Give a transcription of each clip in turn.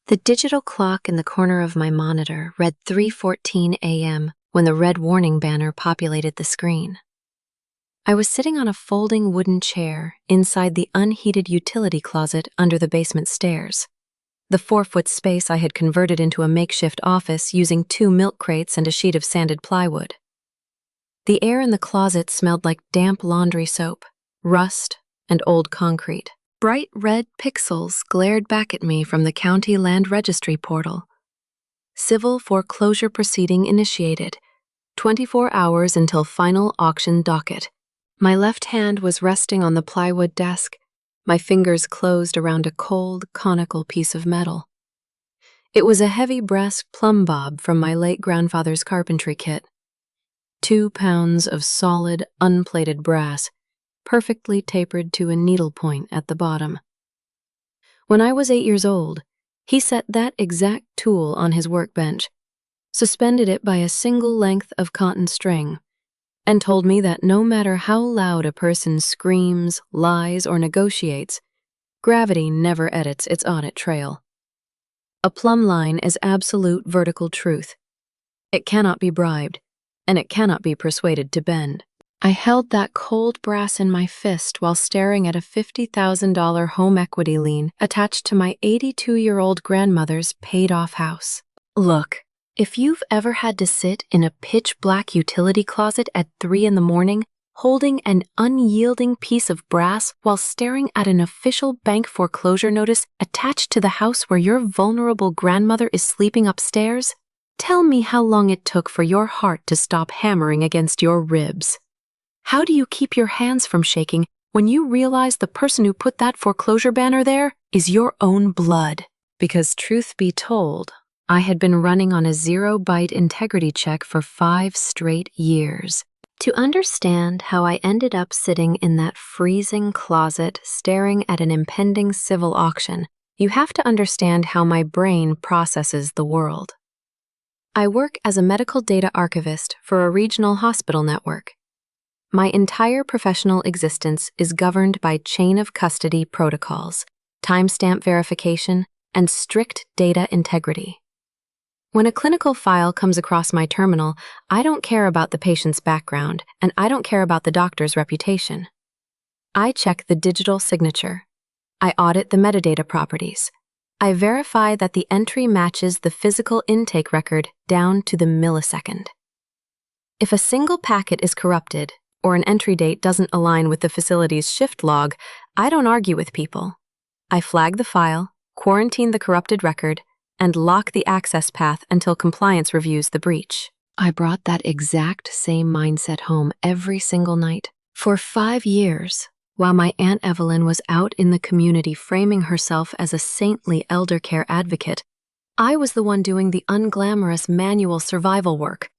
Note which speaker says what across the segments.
Speaker 1: The digital clock in the corner of my monitor read 3:14 a.m. when the red warning banner populated the screen. I was sitting on a folding wooden chair inside the unheated utility closet under the basement stairs. The 4-foot space I had converted into a makeshift office using 2 milk crates and a sheet of sanded plywood. The air in the closet smelled like damp laundry soap, rust, and old concrete. Bright red pixels glared back at me from the county land registry portal. Civil foreclosure proceeding initiated. 24 hours until final auction docket. My left hand was resting on the plywood desk, my fingers closed around a cold, conical piece of metal. It was a heavy brass plumb bob from my late grandfather's carpentry kit. 2 pounds of solid, unplated brass, perfectly tapered to a needlepoint at the bottom. When I was 8 years old, he set that exact tool on his workbench, suspended it by a single length of cotton string, and told me that no matter how loud a person screams, lies, or negotiates, gravity never edits its audit trail. A plumb line is absolute vertical truth. It cannot be bribed, and it cannot be persuaded to bend. I held that cold brass in my fist while staring at a $50,000 home equity lien attached to my 82-year-old grandmother's paid-off house. Look, if you've ever had to sit in a pitch-black utility closet at 3 in the morning, holding an unyielding piece of brass while staring at an official bank foreclosure notice attached to the house where your vulnerable grandmother is sleeping upstairs, tell me how long it took for your heart to stop hammering against your ribs. How do you keep your hands from shaking when you realize the person who put that foreclosure banner there is your own blood? Because truth be told, I had been running on a 0-byte integrity check for 5 straight years. To understand how I ended up sitting in that freezing closet staring at an impending civil auction, you have to understand how my brain processes the world. I work as a medical data archivist for a regional hospital network. My entire professional existence is governed by chain of custody protocols, timestamp verification, and strict data integrity. When a clinical file comes across my terminal, I don't care about the patient's background, and I don't care about the doctor's reputation. I check the digital signature. I audit the metadata properties. I verify that the entry matches the physical intake record down to the millisecond. If a single packet is corrupted, or an entry date doesn't align with the facility's shift log, I don't argue with people. I flag the file, quarantine the corrupted record, and lock the access path until compliance reviews the breach. I brought that exact same mindset home every single night. For 5 years, while my Aunt Evelyn was out in the community framing herself as a saintly elder care advocate, I was the one doing the unglamorous manual survival work.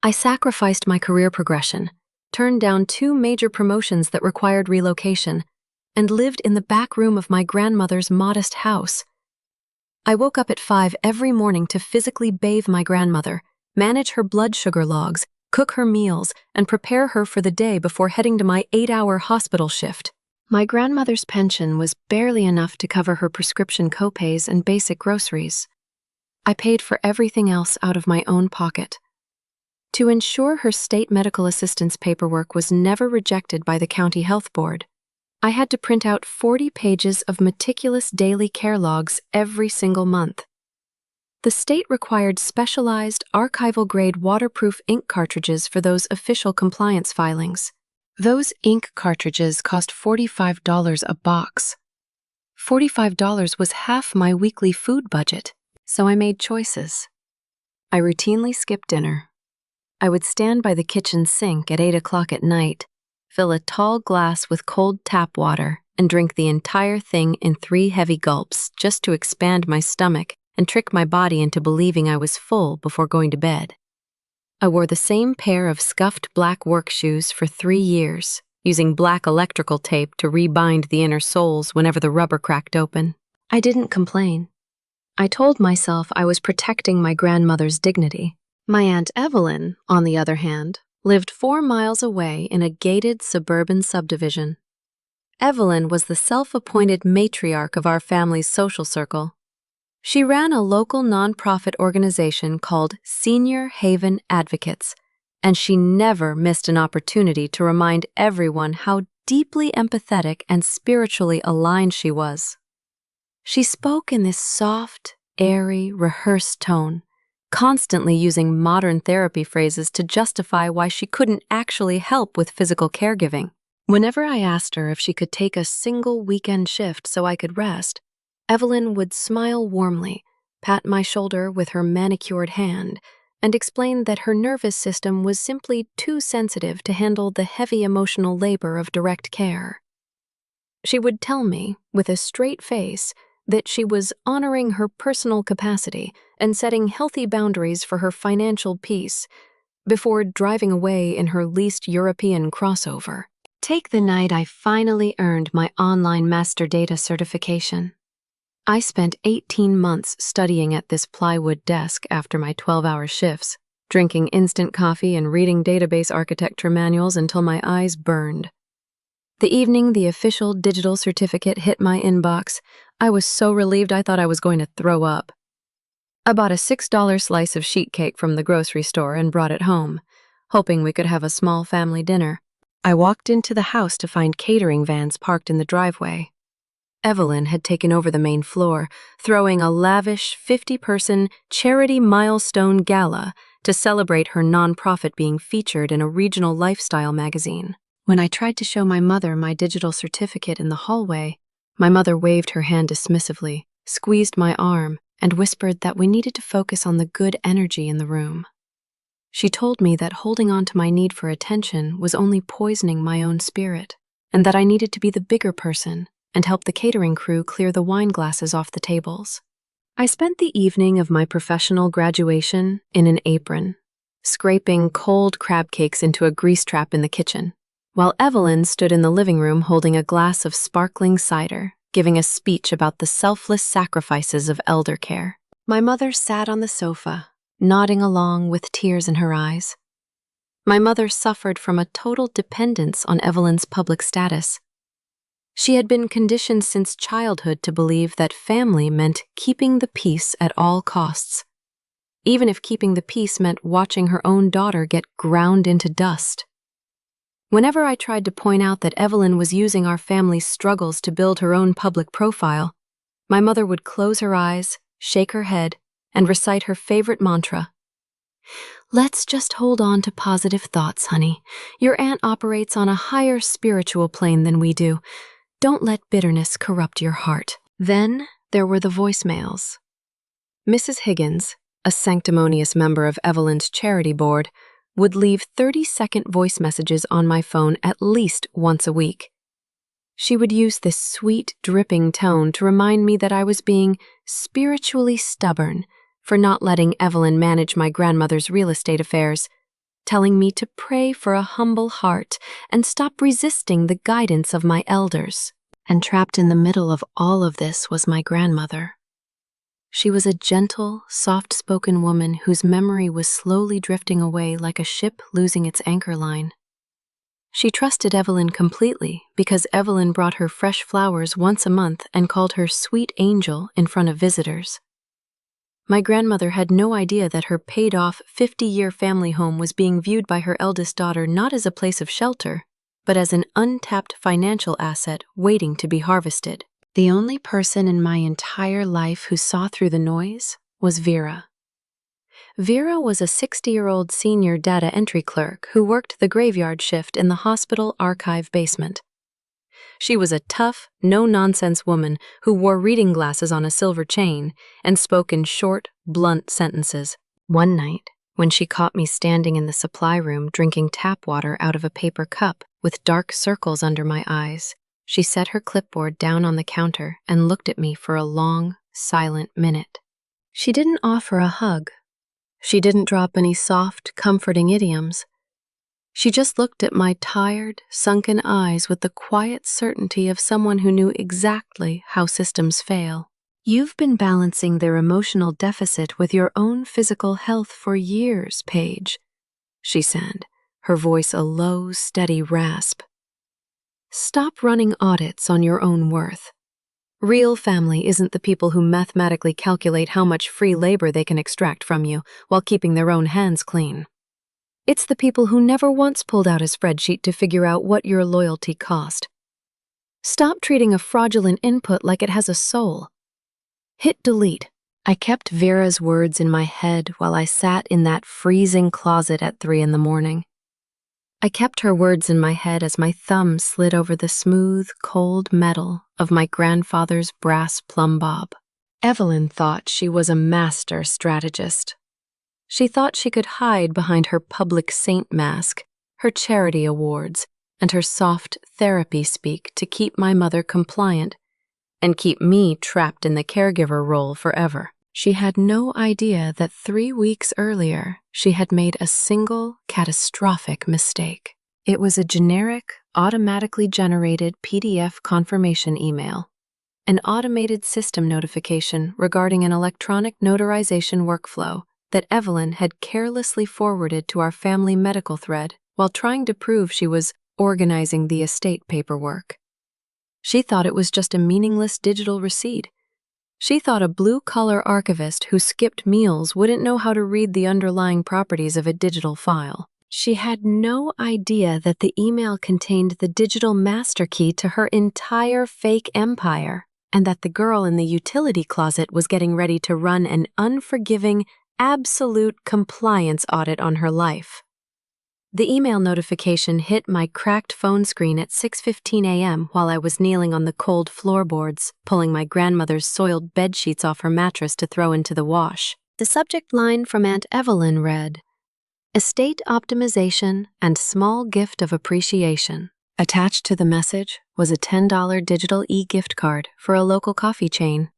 Speaker 1: I sacrificed my career progression, turned down 2 major promotions that required relocation, and lived in the back room of my grandmother's modest house. I woke up at 5 every morning to physically bathe my grandmother, manage her blood sugar logs, cook her meals, and prepare her for the day before heading to my 8-hour hospital shift. My grandmother's pension was barely enough to cover her prescription copays and basic groceries. I paid for everything else out of my own pocket. To ensure her state medical assistance paperwork was never rejected by the county health board, I had to print out 40 pages of meticulous daily care logs every single month. The state required specialized, archival-grade waterproof ink cartridges for those official compliance filings. Those ink cartridges cost $45 a box. $45 was half my weekly food budget, so I made choices. I routinely skipped dinner. I would stand by the kitchen sink at 8 o'clock at night, fill a tall glass with cold tap water, and drink the entire thing in 3 heavy gulps just to expand my stomach and trick my body into believing I was full before going to bed. I wore the same pair of scuffed black work shoes for 3 years, using black electrical tape to rebind the inner soles whenever the rubber cracked open. I didn't complain. I told myself I was protecting my grandmother's dignity. My Aunt Evelyn, on the other hand, lived 4 miles away in a gated suburban subdivision. Evelyn was the self-appointed matriarch of our family's social circle. She ran a local nonprofit organization called Senior Haven Advocates, and she never missed an opportunity to remind everyone how deeply empathetic and spiritually aligned she was. She spoke in this soft, airy, rehearsed tone, constantly using modern therapy phrases to justify why she couldn't actually help with physical caregiving. Whenever I asked her if she could take a single weekend shift so I could rest, Evelyn would smile warmly, pat my shoulder with her manicured hand, and explain that her nervous system was simply too sensitive to handle the heavy emotional labor of direct care. She would tell me, with a straight face, that she was honoring her personal capacity and setting healthy boundaries for her financial peace before driving away in her least European crossover. Take the night I finally earned my online master data certification. I spent 18 months studying at this plywood desk after my 12-hour shifts, drinking instant coffee and reading database architecture manuals until my eyes burned. The evening the official digital certificate hit my inbox, I was so relieved I thought I was going to throw up. I bought a $6 slice of sheet cake from the grocery store and brought it home, hoping we could have a small family dinner. I walked into the house to find catering vans parked in the driveway. Evelyn had taken over the main floor, throwing a lavish 50-person charity milestone gala to celebrate her nonprofit being featured in a regional lifestyle magazine. When I tried to show my mother my digital certificate in the hallway, my mother waved her hand dismissively, squeezed my arm, and whispered that we needed to focus on the good energy in the room. She told me that holding on to my need for attention was only poisoning my own spirit, and that I needed to be the bigger person and help the catering crew clear the wine glasses off the tables. I spent the evening of my professional graduation in an apron, scraping cold crab cakes into a grease trap in the kitchen, while Evelyn stood in the living room holding a glass of sparkling cider, giving a speech about the selfless sacrifices of elder care. My mother sat on the sofa, nodding along with tears in her eyes. My mother suffered from a total dependence on Evelyn's public status. She had been conditioned since childhood to believe that family meant keeping the peace at all costs, even if keeping the peace meant watching her own daughter get ground into dust. Whenever I tried to point out that Evelyn was using our family's struggles to build her own public profile, my mother would close her eyes, shake her head, and recite her favorite mantra. "Let's just hold on to positive thoughts, honey. Your aunt operates on a higher spiritual plane than we do. Don't let bitterness corrupt your heart." Then there were the voicemails. Mrs. Higgins, a sanctimonious member of Evelyn's charity board, would leave 30-second voice messages on my phone at least once a week. She would use this sweet, dripping tone to remind me that I was being spiritually stubborn for not letting Evelyn manage my grandmother's real estate affairs, telling me to pray for a humble heart and stop resisting the guidance of my elders. And trapped in the middle of all of this was my grandmother. She was a gentle, soft-spoken woman whose memory was slowly drifting away like a ship losing its anchor line. She trusted Evelyn completely because Evelyn brought her fresh flowers once a month and called her sweet angel in front of visitors. My grandmother had no idea that her paid-off 50-year family home was being viewed by her eldest daughter not as a place of shelter, but as an untapped financial asset waiting to be harvested. The only person in my entire life who saw through the noise was Vera. Vera was a 60-year-old senior data entry clerk who worked the graveyard shift in the hospital archive basement. She was a tough, no-nonsense woman who wore reading glasses on a silver chain and spoke in short, blunt sentences. One night, when she caught me standing in the supply room drinking tap water out of a paper cup with dark circles under my eyes, she set her clipboard down on the counter and looked at me for a long, silent minute. She didn't offer a hug. She didn't drop any soft, comforting idioms. She just looked at my tired, sunken eyes with the quiet certainty of someone who knew exactly how systems fail. "You've been balancing their emotional deficit with your own physical health for years, Paige," she said, her voice a low, steady rasp. "Stop running audits on your own worth. Real family isn't the people who mathematically calculate how much free labor they can extract from you while keeping their own hands clean. It's the people who never once pulled out a spreadsheet to figure out what your loyalty cost. Stop treating a fraudulent input like it has a soul. Hit delete. I kept Vera's words in my head while I sat in that freezing closet at 3 a.m. I kept her words in my head as my thumb slid over the smooth, cold metal of my grandfather's brass plumb bob. Evelyn thought she was a master strategist. She thought she could hide behind her public saint mask, her charity awards, and her soft therapy speak to keep my mother compliant and keep me trapped in the caregiver role forever. She had no idea that 3 weeks earlier, she had made a single catastrophic mistake. It was a generic, automatically generated PDF confirmation email, an automated system notification regarding an electronic notarization workflow that Evelyn had carelessly forwarded to our family medical thread while trying to prove she was organizing the estate paperwork. She thought it was just a meaningless digital receipt. She thought a blue-collar archivist who skipped meals wouldn't know how to read the underlying properties of a digital file. She had no idea that the email contained the digital master key to her entire fake empire, and that the girl in the utility closet was getting ready to run an unforgiving, absolute compliance audit on her life. The email notification hit my cracked phone screen at 6:15 a.m. while I was kneeling on the cold floorboards, pulling my grandmother's soiled bedsheets off her mattress to throw into the wash. The subject line from Aunt Evelyn read, "Estate optimization and small gift of appreciation." Attached to the message was a $10 digital e-gift card for a local coffee chain,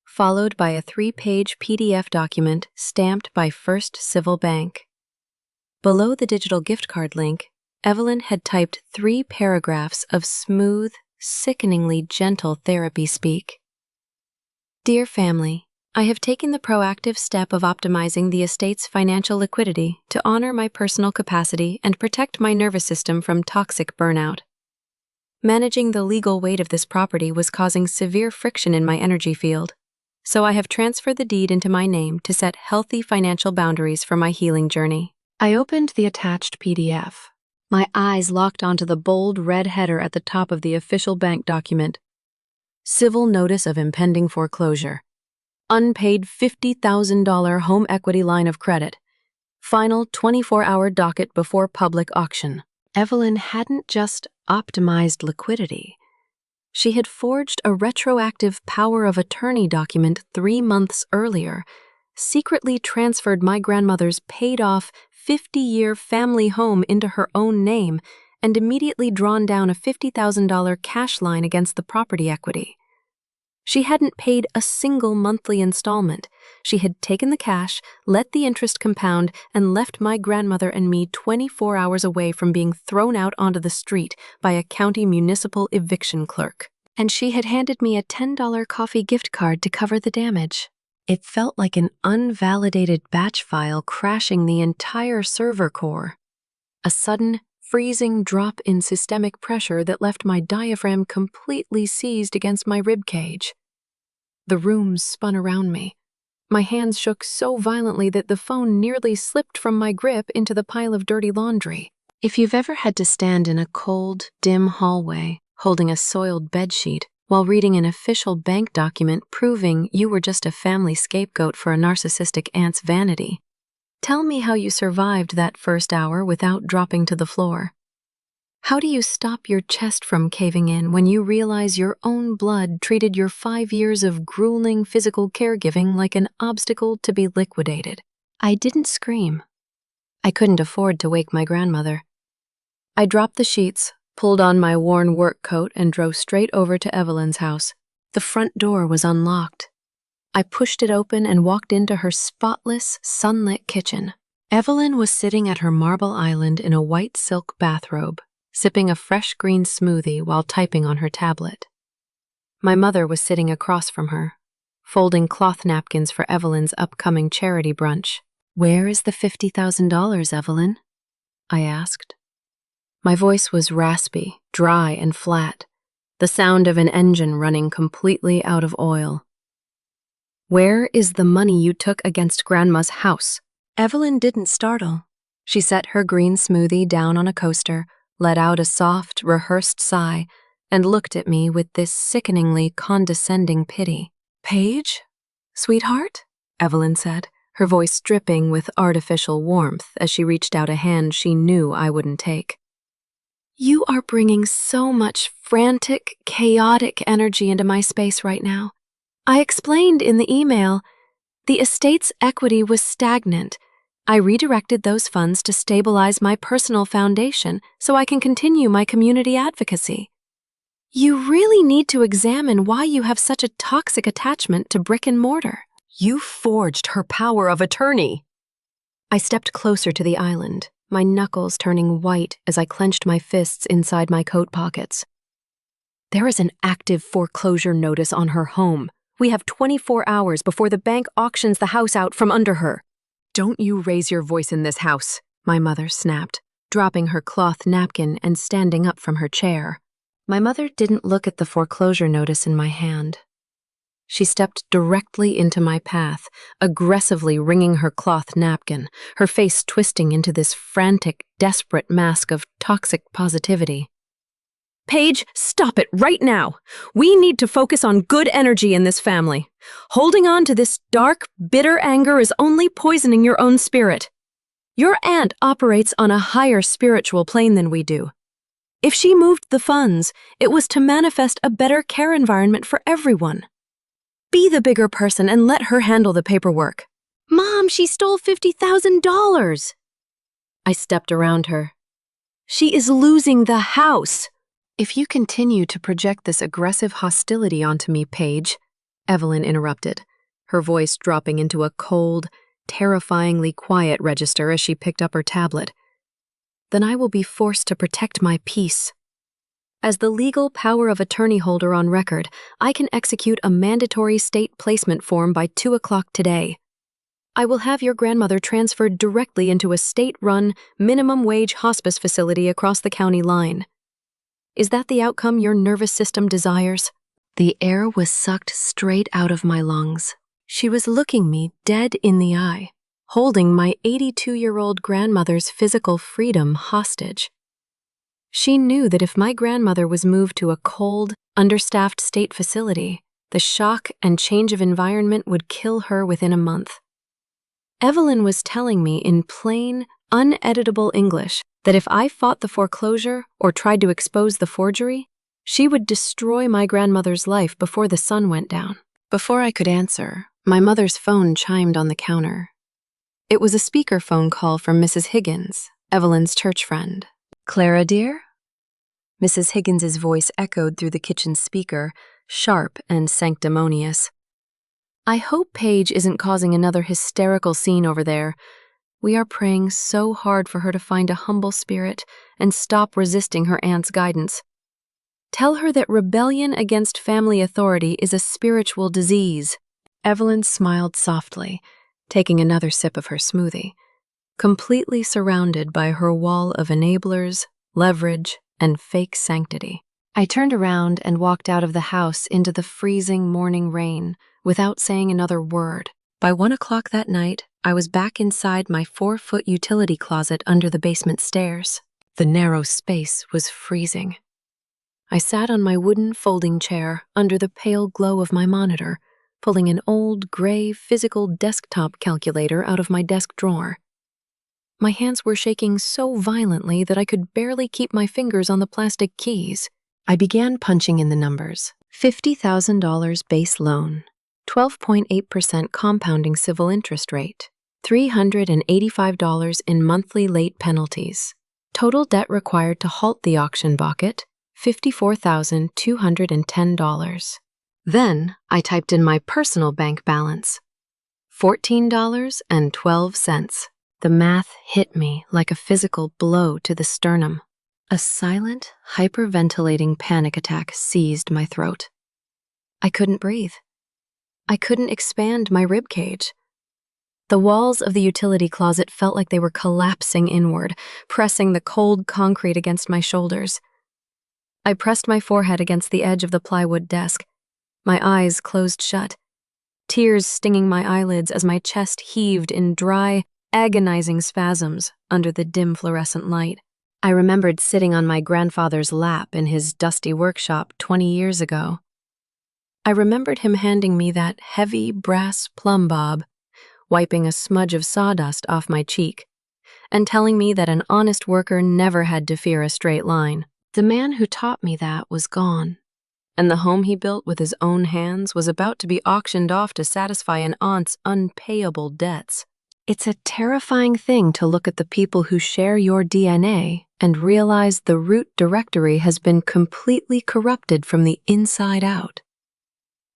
Speaker 1: followed by a 3-page PDF document stamped by First Civil Bank. Below the digital gift card link, Evelyn had typed 3 paragraphs of smooth, sickeningly gentle therapy speak. Dear family, I have taken the proactive step of optimizing the estate's financial liquidity to honor my personal capacity and protect my nervous system from toxic burnout. Managing the legal weight of this property was causing severe friction in my energy field, so I have transferred the deed into my name to set healthy financial boundaries for my healing journey. I opened the attached PDF. My eyes locked onto the bold red header at the top of the official bank document. Civil Notice of Impending Foreclosure. Unpaid $50,000 home equity line of credit. Final 24-hour docket before public auction. Evelyn hadn't just optimized liquidity. She had forged a retroactive power of attorney document 3 months earlier, secretly transferred my grandmother's paid-off 50-year family home into her own name, and immediately drawn down a $50,000 cash line against the property equity. She hadn't paid a single monthly installment. She had taken the cash, let the interest compound, and left my grandmother and me 24 hours away from being thrown out onto the street by a county municipal eviction clerk. And she had handed me a $10 coffee gift card to cover the damage. It felt like an unvalidated batch file crashing the entire server core. A sudden, freezing drop in systemic pressure that left my diaphragm completely seized against my ribcage. The room spun around me. My hands shook so violently that the phone nearly slipped from my grip into the pile of dirty laundry. If you've ever had to stand in a cold, dim hallway, holding a soiled bedsheet, while reading an official bank document proving you were just a family scapegoat for a narcissistic aunt's vanity, tell me how you survived that first hour without dropping to the floor. How do you stop your chest from caving in when you realize your own blood treated your 5 years of grueling physical caregiving like an obstacle to be liquidated? I didn't scream. I couldn't afford to wake my grandmother. I dropped the sheets, pulled on my worn work coat, and drove straight over to Evelyn's house. The front door was unlocked. I pushed it open and walked into her spotless, sunlit kitchen. Evelyn was sitting at her marble island in a white silk bathrobe, sipping a fresh green smoothie while typing on her tablet. My mother was sitting across from her, folding cloth napkins for Evelyn's upcoming charity brunch. "Where is the $50,000, Evelyn?" I asked. My voice was raspy, dry, and flat, the sound of an engine running completely out of oil. "Where is the money you took against Grandma's house?" Evelyn didn't startle. She set her green smoothie down on a coaster, let out a soft, rehearsed sigh, and looked at me with this sickeningly condescending pity. "Paige? Sweetheart?" Evelyn said, her voice dripping with artificial warmth as she reached out a hand she knew I wouldn't take. "You are bringing so much frantic, chaotic energy into my space right now. I explained in the email, the estate's equity was stagnant. I redirected those funds to stabilize my personal foundation so I can continue my community advocacy. You really need to examine why you have such a toxic attachment to brick and mortar." "You forged her power of attorney." I stepped closer to the island, my knuckles turning white as I clenched my fists inside my coat pockets. "There is an active foreclosure notice on her home. We have 24 hours before the bank auctions the house out from under her." "Don't you raise your voice in this house," my mother snapped, dropping her cloth napkin and standing up from her chair. My mother didn't look at the foreclosure notice in my hand. She stepped directly into my path, aggressively wringing her cloth napkin, her face twisting into this frantic, desperate mask of toxic positivity. "Paige, stop it right now. We need to focus on good energy in this family. Holding on to this dark, bitter anger is only poisoning your own spirit. Your aunt operates on a higher spiritual plane than we do. If she moved the funds, it was to manifest a better care environment for everyone. Be the bigger person and let her handle the paperwork." "Mom, she stole $50,000. I stepped around her. "She is losing the house." "If you continue to project this aggressive hostility onto me, Paige," Evelyn interrupted, her voice dropping into a cold, terrifyingly quiet register as she picked up her tablet, "then I will be forced to protect my peace. As the legal power of attorney holder on record, I can execute a mandatory state placement form by 2 o'clock today. I will have your grandmother transferred directly into a state-run, minimum-wage hospice facility across the county line. Is that the outcome your nervous system desires?" The air was sucked straight out of my lungs. She was looking me dead in the eye, holding my 82-year-old grandmother's physical freedom hostage. She knew that if my grandmother was moved to a cold, understaffed state facility, the shock and change of environment would kill her within a month. Evelyn was telling me in plain, uneditable English that if I fought the foreclosure or tried to expose the forgery, she would destroy my grandmother's life before the sun went down. Before I could answer, my mother's phone chimed on the counter. It was a speakerphone call from Mrs. Higgins, Evelyn's church friend. "Clara, dear?" Mrs. Higgins's voice echoed through the kitchen speaker, sharp and sanctimonious. "I hope Paige isn't causing another hysterical scene over there. We are praying so hard for her to find a humble spirit and stop resisting her aunt's guidance. Tell her that rebellion against family authority is a spiritual disease." Evelyn smiled softly, taking another sip of her smoothie, completely surrounded by her wall of enablers, leverage, and fake sanctity. I turned around and walked out of the house into the freezing morning rain without saying another word. By 1 o'clock that night, I was back inside my 4-foot utility closet under the basement stairs. The narrow space was freezing. I sat on my wooden folding chair under the pale glow of my monitor, pulling an old gray physical desktop calculator out of my desk drawer. My hands were shaking so violently that I could barely keep my fingers on the plastic keys. I began punching in the numbers. $50,000 base loan, 12.8% compounding civil interest rate, $385 in monthly late penalties. Total debt required to halt the auction bucket, $54,210. Then I typed in my personal bank balance, $14.12. The math hit me like a physical blow to the sternum. A silent, hyperventilating panic attack seized my throat. I couldn't breathe. I couldn't expand my rib cage. The walls of the utility closet felt like they were collapsing inward, pressing the cold concrete against my shoulders. I pressed my forehead against the edge of the plywood desk, my eyes closed shut, tears stinging my eyelids as my chest heaved in dry, agonizing spasms under the dim fluorescent light. I remembered sitting on my grandfather's lap in his dusty workshop 20 years ago. I remembered him handing me that heavy brass plumb bob, wiping a smudge of sawdust off my cheek, and telling me that an honest worker never had to fear a straight line. The man who taught me that was gone, and the home he built with his own hands was about to be auctioned off to satisfy an aunt's unpayable debts. It's a terrifying thing to look at the people who share your DNA and realize the root directory has been completely corrupted from the inside out.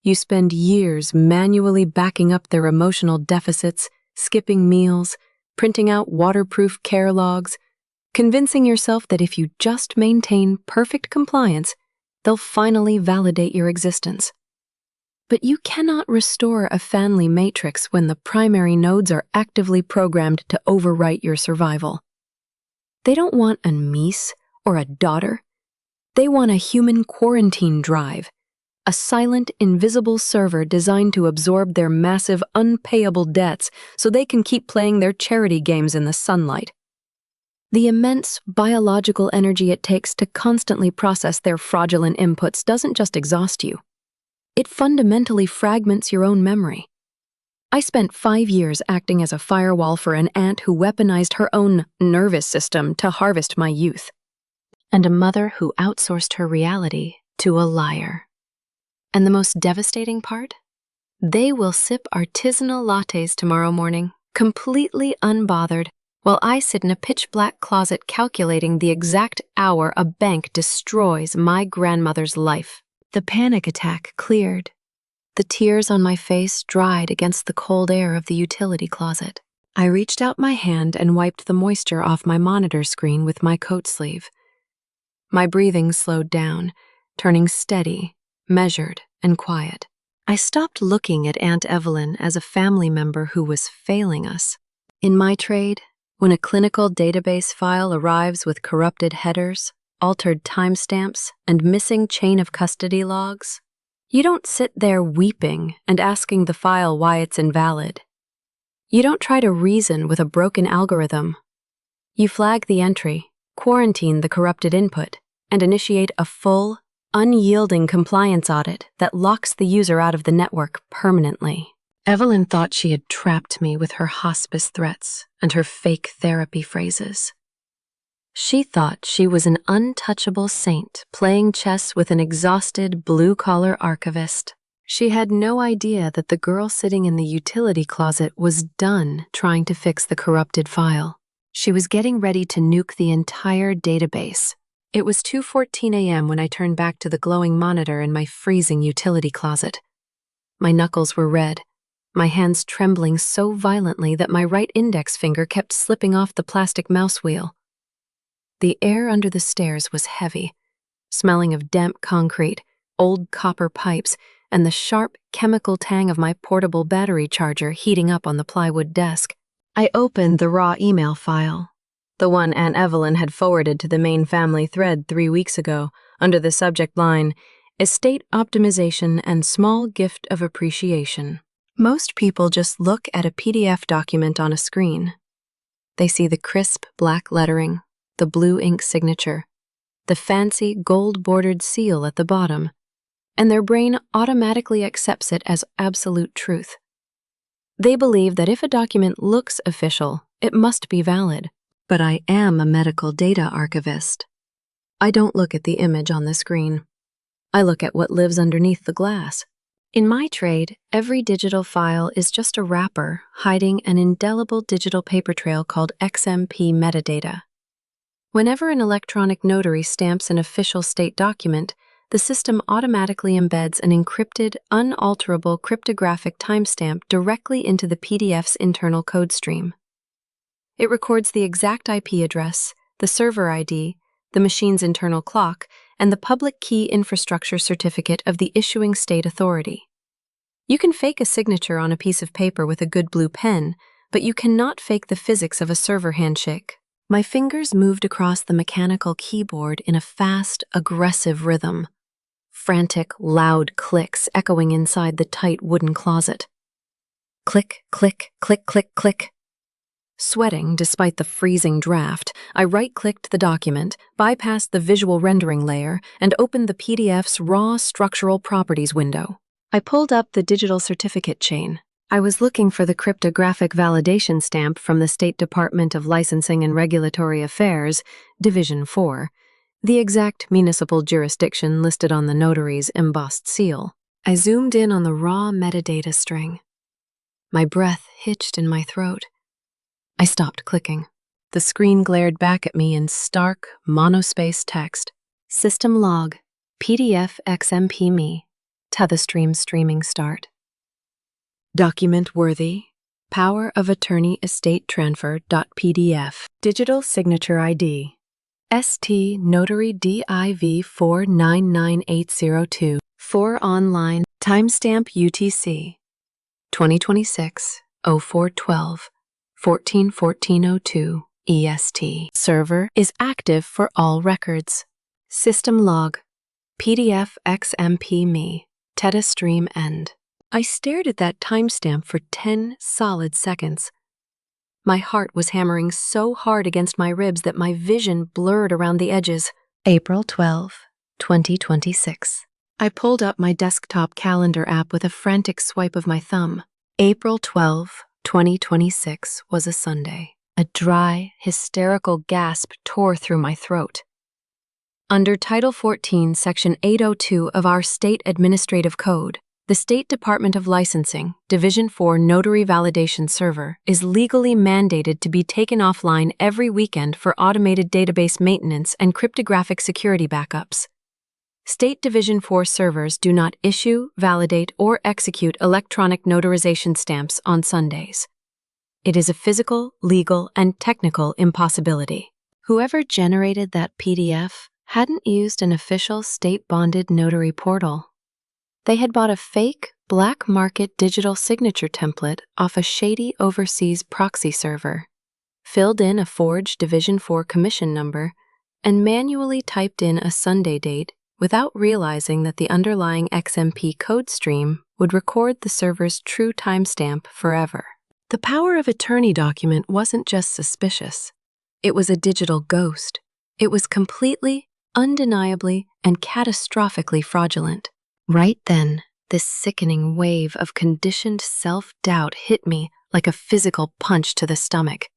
Speaker 1: You spend years manually backing up their emotional deficits, skipping meals, printing out waterproof care logs, convincing yourself that if you just maintain perfect compliance, they'll finally validate your existence. But you cannot restore a family matrix when the primary nodes are actively programmed to overwrite your survival. They don't want a niece or a daughter. They want a human quarantine drive, a silent, invisible server designed to absorb their massive, unpayable debts so they can keep playing their charity games in the sunlight. The immense biological energy it takes to constantly process their fraudulent inputs doesn't just exhaust you. It fundamentally fragments your own memory. I spent 5 years acting as a firewall for an aunt who weaponized her own nervous system to harvest my youth, and a mother who outsourced her reality to a liar. And the most devastating part? They will sip artisanal lattes tomorrow morning, completely unbothered, while I sit in a pitch-black closet calculating the exact hour a bank destroys my grandmother's life. The panic attack cleared. The tears on my face dried against the cold air of the utility closet. I reached out my hand and wiped the moisture off my monitor screen with my coat sleeve. My breathing slowed down, turning steady, measured, and quiet. I stopped looking at Aunt Evelyn as a family member who was failing us. In my trade, when a clinical database file arrives with corrupted headers, altered timestamps, and missing chain of custody logs, you don't sit there weeping and asking the file why it's invalid. You don't try to reason with a broken algorithm. You flag the entry, quarantine the corrupted input, and initiate a full, unyielding compliance audit that locks the user out of the network permanently. Evelyn thought she had trapped me with her hospice threats and her fake therapy phrases. She thought she was an untouchable saint playing chess with an exhausted blue-collar archivist. She had no idea that the girl sitting in the utility closet was done trying to fix the corrupted file. She was getting ready to nuke the entire database. It was 2:14 a.m. when I turned back to the glowing monitor in my freezing utility closet. My knuckles were red, my hands trembling so violently that my right index finger kept slipping off the plastic mouse wheel. The air under the stairs was heavy, smelling of damp concrete, old copper pipes, and the sharp chemical tang of my portable battery charger heating up on the plywood desk. I opened the raw email file, the one Aunt Evelyn had forwarded to the main family thread 3 weeks ago, under the subject line, Estate Optimization and Small Gift of Appreciation. Most people just look at a PDF document on a screen. They see the crisp black lettering, the blue ink signature, the fancy gold-bordered seal at the bottom, and their brain automatically accepts it as absolute truth. They believe that if a document looks official, it must be valid. But I am a medical data archivist. I don't look at the image on the screen. I look at what lives underneath the glass. In my trade, every digital file is just a wrapper hiding an indelible digital paper trail called XMP metadata. Whenever an electronic notary stamps an official state document, the system automatically embeds an encrypted, unalterable cryptographic timestamp directly into the PDF's internal code stream. It records the exact IP address, the server ID, the machine's internal clock, and the public key infrastructure certificate of the issuing state authority. You can fake a signature on a piece of paper with a good blue pen, but you cannot fake the physics of a server handshake. My fingers moved across the mechanical keyboard in a fast, aggressive rhythm. Frantic, loud clicks echoing inside the tight wooden closet. Click, click, click, click, click. Sweating despite the freezing draft, I right-clicked the document, bypassed the visual rendering layer, and opened the PDF's raw structural properties window. I pulled up the digital certificate chain. I was looking for the cryptographic validation stamp from the State Department of Licensing and Regulatory Affairs, Division 4, the exact municipal jurisdiction listed on the notary's embossed seal. I zoomed in on the raw metadata string. My breath hitched in my throat. I stopped clicking. The screen glared back at me in stark, monospace text. System log, PDF XMP me, Tethystream streaming start. Document worthy, power of attorney estate transfer.pdf, digital signature ID, ST notary DIV 499802, 4 online, timestamp UTC, 2026 0412. 141402 EST. Server is active for all records. System log, PDF XMP me, Tethystream end. I stared at that timestamp for 10 solid seconds. My heart was hammering so hard against my ribs that my vision blurred around the edges. April 12, 2026. I pulled up my desktop calendar app with a frantic swipe of my thumb. April 12, 2026 was a Sunday. A dry, hysterical gasp tore through my throat. Under Title 14, Section 802 of our State Administrative Code, the State Department of Licensing, Division 4 Notary Validation Server is legally mandated to be taken offline every weekend for automated database maintenance and cryptographic security backups. State Division 4 servers do not issue, validate, or execute electronic notarization stamps on Sundays. It is a physical, legal, and technical impossibility. Whoever generated that PDF hadn't used an official state-bonded notary portal. They had bought a fake, black market digital signature template off a shady overseas proxy server, filled in a forged Division 4 commission number, and manually typed in a Sunday date without realizing that the underlying XMP code stream would record the server's true timestamp forever. The power of attorney document wasn't just suspicious. It was a digital ghost. It was completely, undeniably, and catastrophically fraudulent. Right then, this sickening wave of conditioned self-doubt hit me like a physical punch to the stomach.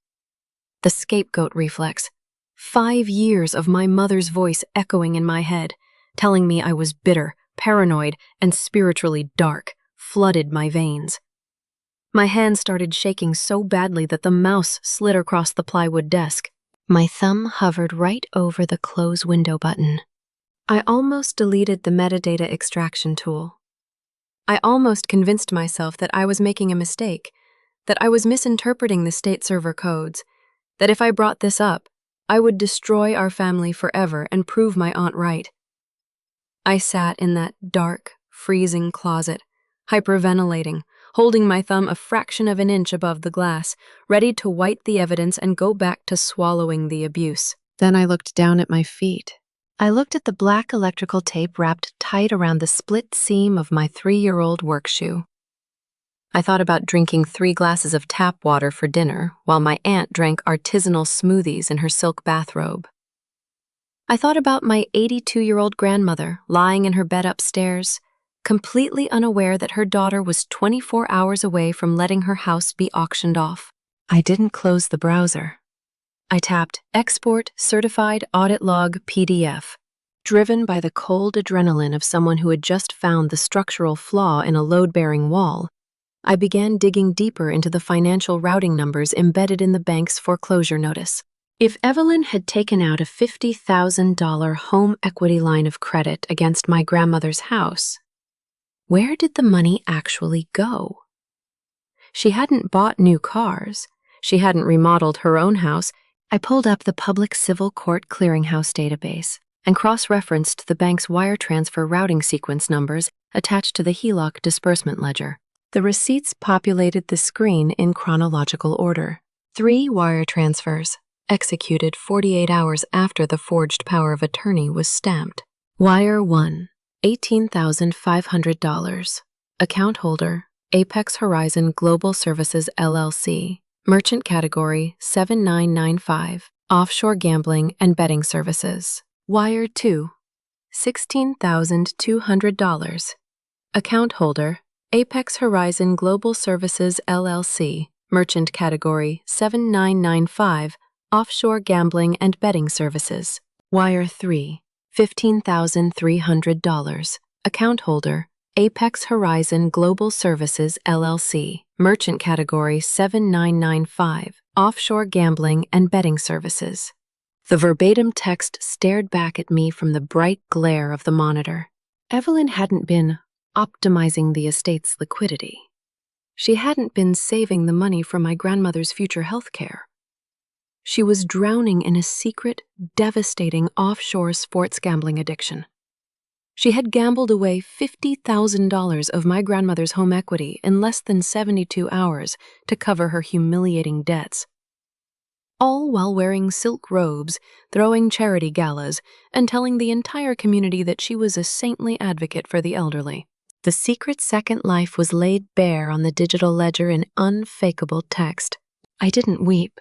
Speaker 1: The scapegoat reflex. 5 years of my mother's voice echoing in my head, telling me I was bitter, paranoid, and spiritually dark, flooded my veins. My hand started shaking so badly that the mouse slid across the plywood desk. My thumb hovered right over the close window button. I almost deleted the metadata extraction tool. I almost convinced myself that I was making a mistake, that I was misinterpreting the state server codes, that if I brought this up, I would destroy our family forever and prove my aunt right. I sat in that dark, freezing closet, hyperventilating, holding my thumb a fraction of an inch above the glass, ready to wipe the evidence and go back to swallowing the abuse. Then I looked down at my feet. I looked at the black electrical tape wrapped tight around the split seam of my 3-year-old work shoe. I thought about drinking 3 glasses of tap water for dinner while my aunt drank artisanal smoothies in her silk bathrobe. I thought about my 82-year-old grandmother lying in her bed upstairs, completely unaware that her daughter was 24 hours away from letting her house be auctioned off. I didn't close the browser. I tapped Export Certified Audit Log PDF, driven by the cold adrenaline of someone who had just found the structural flaw in a load-bearing wall. I began digging deeper into the financial routing numbers embedded in the bank's foreclosure notice. If Evelyn had taken out a $50,000 home equity line of credit against my grandmother's house, where did the money actually go? She hadn't bought new cars. She hadn't remodeled her own house. I pulled up the Public Civil Court Clearinghouse database and cross-referenced the bank's wire transfer routing sequence numbers attached to the HELOC disbursement ledger. The receipts populated the screen in chronological order. 3 wire transfers, executed 48 hours after the forged power of attorney was stamped. Wire 1, $18,500. Account holder, Apex Horizon Global Services LLC. Merchant category 7995. Offshore gambling and betting services. Wire 2, $16,200. Account holder, Apex Horizon Global Services LLC. Merchant category 7995. Offshore gambling and betting services. Wire 3, $15,300. Account holder, Apex Horizon Global Services LLC. Merchant category 7995. Offshore gambling and betting services. The verbatim text stared back at me from the bright glare of the monitor. Evelyn hadn't been optimizing the estate's liquidity. She hadn't been saving the money from my grandmother's future health care. She was drowning in a secret, devastating offshore sports gambling addiction. She had gambled away $50,000 of my grandmother's home equity in less than 72 hours to cover her humiliating debts. All while wearing silk robes, throwing charity galas, and telling the entire community that she was a saintly advocate for the elderly. The secret second life was laid bare on the digital ledger in unfakeable text. I didn't weep.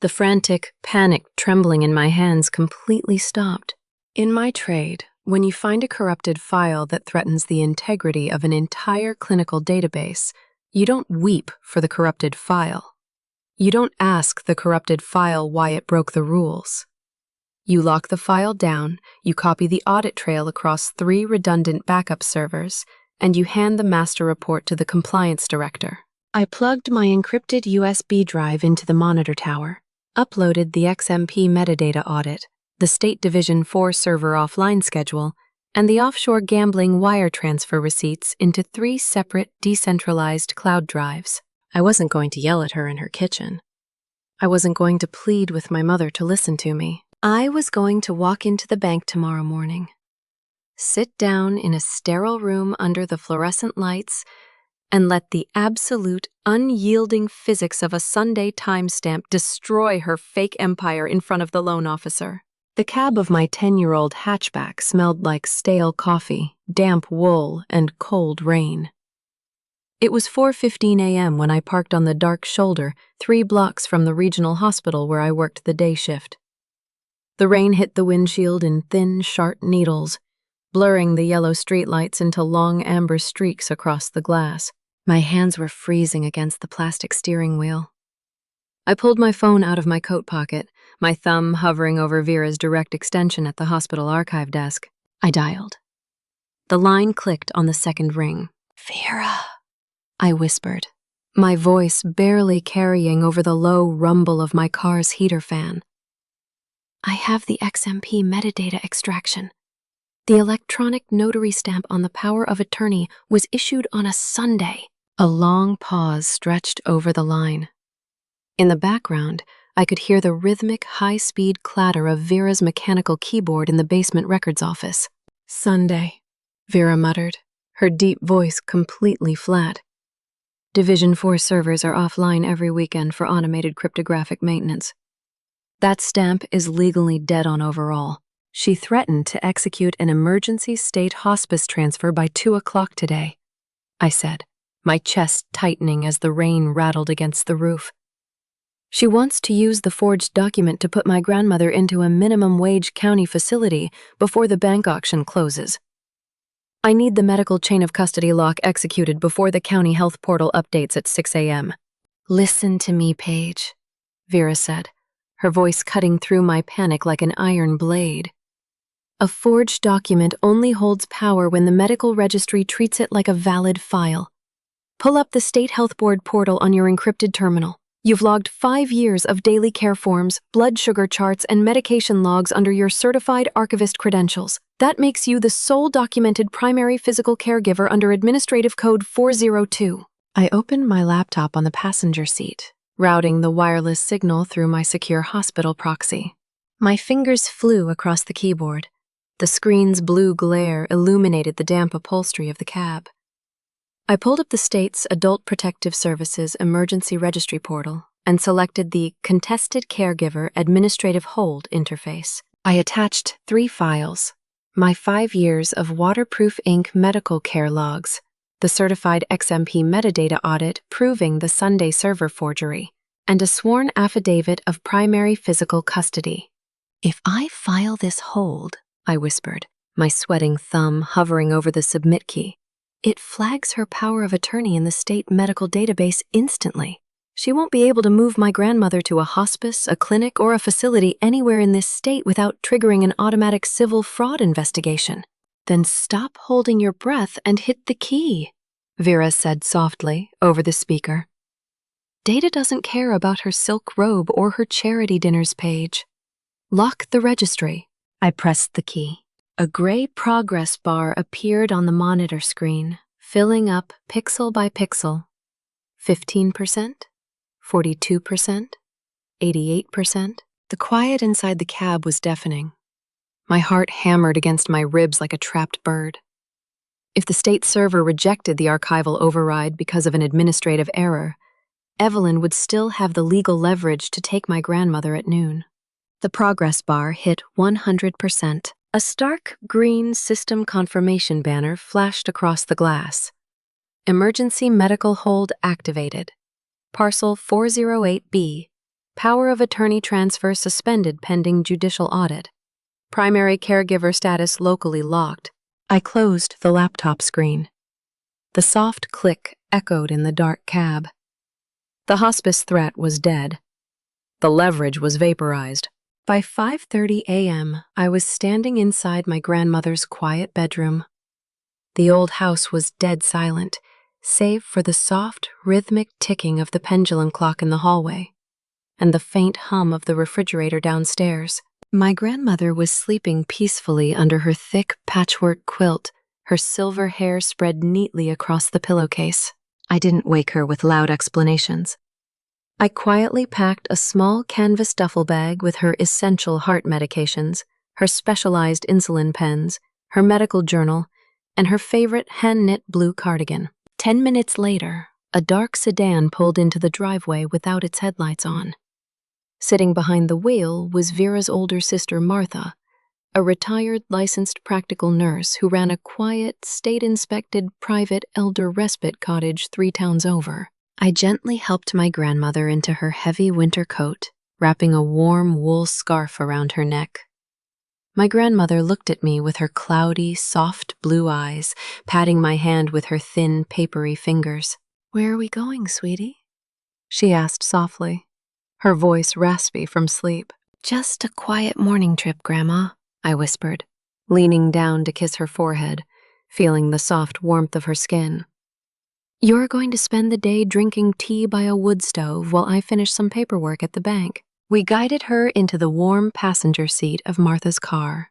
Speaker 1: The frantic, panicked trembling in my hands completely stopped. In my trade, when you find a corrupted file that threatens the integrity of an entire clinical database, you don't weep for the corrupted file. You don't ask the corrupted file why it broke the rules. You lock the file down, you copy the audit trail across 3 redundant backup servers, and you hand the master report to the compliance director. I plugged my encrypted USB drive into the monitor tower, uploaded the XMP metadata audit, the State Division 4 server offline schedule, and the offshore gambling wire transfer receipts into 3 separate decentralized cloud drives. I wasn't going to yell at her in her kitchen. I wasn't going to plead with my mother to listen to me. I was going to walk into the bank tomorrow morning, sit down in a sterile room under the fluorescent lights, and let the absolute, unyielding physics of a Sunday timestamp destroy her fake empire in front of the loan officer. The cab of my 10-year-old hatchback smelled like stale coffee, damp wool, and cold rain. It was 4:15 a.m. when I parked on the dark shoulder 3 blocks from the regional hospital where I worked the day shift. The rain hit the windshield in thin, sharp needles, blurring the yellow streetlights into long amber streaks across the glass. My hands were freezing against the plastic steering wheel. I pulled my phone out of my coat pocket, my thumb hovering over Vera's direct extension at the hospital archive desk. I dialed. The line clicked on the second ring. "Vera," I whispered, my voice barely carrying over the low rumble of my car's heater fan. "I have the XMP metadata extraction. The electronic notary stamp on the power of attorney was issued on a Sunday." A long pause stretched over the line. In the background, I could hear the rhythmic, high-speed clatter of Vera's mechanical keyboard in the basement records office. "Sunday," Vera muttered, her deep voice completely flat. Division 4 servers are offline every weekend for automated cryptographic maintenance. That stamp is legally dead on overall. She threatened to execute an emergency state hospice transfer by 2 o'clock today, I said, my chest tightening as the rain rattled against the roof. She wants to use the forged document to put my grandmother into a minimum wage county facility before the bank auction closes. I need the medical chain of custody lock executed before the county health portal updates at 6 a.m. "Listen to me, Paige," Vera said, her voice cutting through my panic like an iron blade. "A forged document only holds power when the medical registry treats it like a valid file. Pull up the State Health Board portal on your encrypted terminal. You've logged 5 years of daily care forms, blood sugar charts, and medication logs under your certified archivist credentials. That makes you the sole documented primary physical caregiver under Administrative Code 402. I opened my laptop on the passenger seat, routing the wireless signal through my secure hospital proxy. My fingers flew across the keyboard. The screen's blue glare illuminated the damp upholstery of the cab. I pulled up the state's Adult Protective Services Emergency Registry portal and selected the Contested Caregiver Administrative Hold interface. I attached 3 files: my 5 years of waterproof ink medical care logs, the certified XMP metadata audit proving the Sunday server forgery, and a sworn affidavit of primary physical custody. "If I file this hold," I whispered, my sweating thumb hovering over the submit key, "it flags her power of attorney in the state medical database instantly. She won't be able to move my grandmother to a hospice, a clinic, or a facility anywhere in this state without triggering an automatic civil fraud investigation." "Then stop holding your breath and hit the key," Vera said softly over the speaker. "Data doesn't care about her silk robe or her charity dinners page. Lock the registry." I pressed the key. A gray progress bar appeared on the monitor screen, filling up pixel by pixel. 15%, 42%, 88%. The quiet inside the cab was deafening. My heart hammered against my ribs like a trapped bird. If the state server rejected the archival override because of an administrative error, Evelyn would still have the legal leverage to take my grandmother at noon. The progress bar hit 100%. A stark green system confirmation banner flashed across the glass. "Emergency medical hold activated. Parcel 408B. Power of attorney transfer suspended pending judicial audit. Primary caregiver status locally locked." I closed the laptop screen. The soft click echoed in the dark cab. The hospice threat was dead. The leverage was vaporized. By 5:30 a.m., I was standing inside my grandmother's quiet bedroom. The old house was dead silent, save for the soft, rhythmic ticking of the pendulum clock in the hallway and the faint hum of the refrigerator downstairs. My grandmother was sleeping peacefully under her thick patchwork quilt, her silver hair spread neatly across the pillowcase. I didn't wake her with loud explanations. I quietly packed a small canvas duffel bag with her essential heart medications, her specialized insulin pens, her medical journal, and her favorite hand-knit blue cardigan. 10 minutes later, a dark sedan pulled into the driveway without its headlights on. Sitting behind the wheel was Vera's older sister Martha, a retired licensed practical nurse who ran a quiet, state-inspected private elder respite cottage 3 towns over. I gently helped my grandmother into her heavy winter coat, wrapping a warm wool scarf around her neck. My grandmother looked at me with her cloudy, soft blue eyes, patting my hand with her thin, papery fingers. "Where are we going, sweetie?" she asked softly, her voice raspy from sleep. "Just a quiet morning trip, Grandma," I whispered, leaning down to kiss her forehead, feeling the soft warmth of her skin. "You're going to spend the day drinking tea by a wood stove while I finish some paperwork at the bank." We guided her into the warm passenger seat of Martha's car.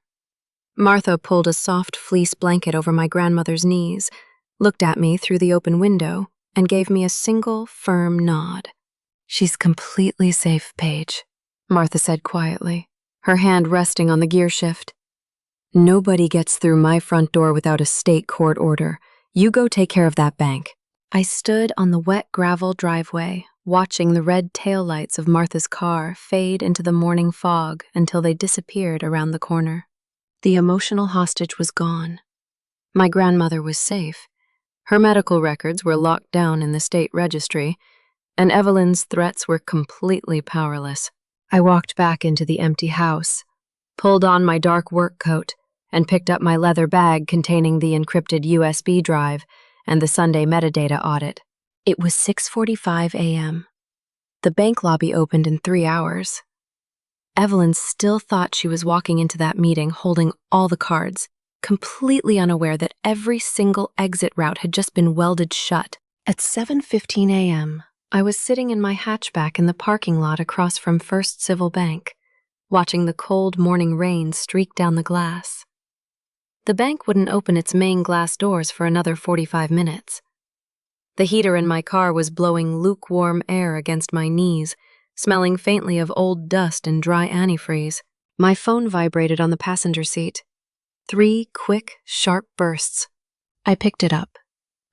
Speaker 1: Martha pulled a soft fleece blanket over my grandmother's knees, looked at me through the open window, and gave me a single, firm nod. "She's completely safe, Paige," Martha said quietly, her hand resting on the gear shift. "Nobody gets through my front door without a state court order. You go take care of that bank." I stood on the wet gravel driveway, watching the red taillights of Martha's car fade into the morning fog until they disappeared around the corner. The emotional hostage was gone. My grandmother was safe. Her medical records were locked down in the state registry, and Evelyn's threats were completely powerless. I walked back into the empty house, pulled on my dark work coat, and picked up my leather bag containing the encrypted USB drive and the Sunday metadata audit. It was 6:45 a.m. The bank lobby opened in 3 hours. Evelyn still thought she was walking into that meeting holding all the cards, completely unaware that every single exit route had just been welded shut. At 7:15 a.m., I was sitting in my hatchback in the parking lot across from First Civil Bank, watching the cold morning rain streak down the glass. The bank wouldn't open its main glass doors for another 45 minutes. The heater in my car was blowing lukewarm air against my knees, smelling faintly of old dust and dry antifreeze. My phone vibrated on the passenger seat. 3 quick, sharp bursts. I picked it up,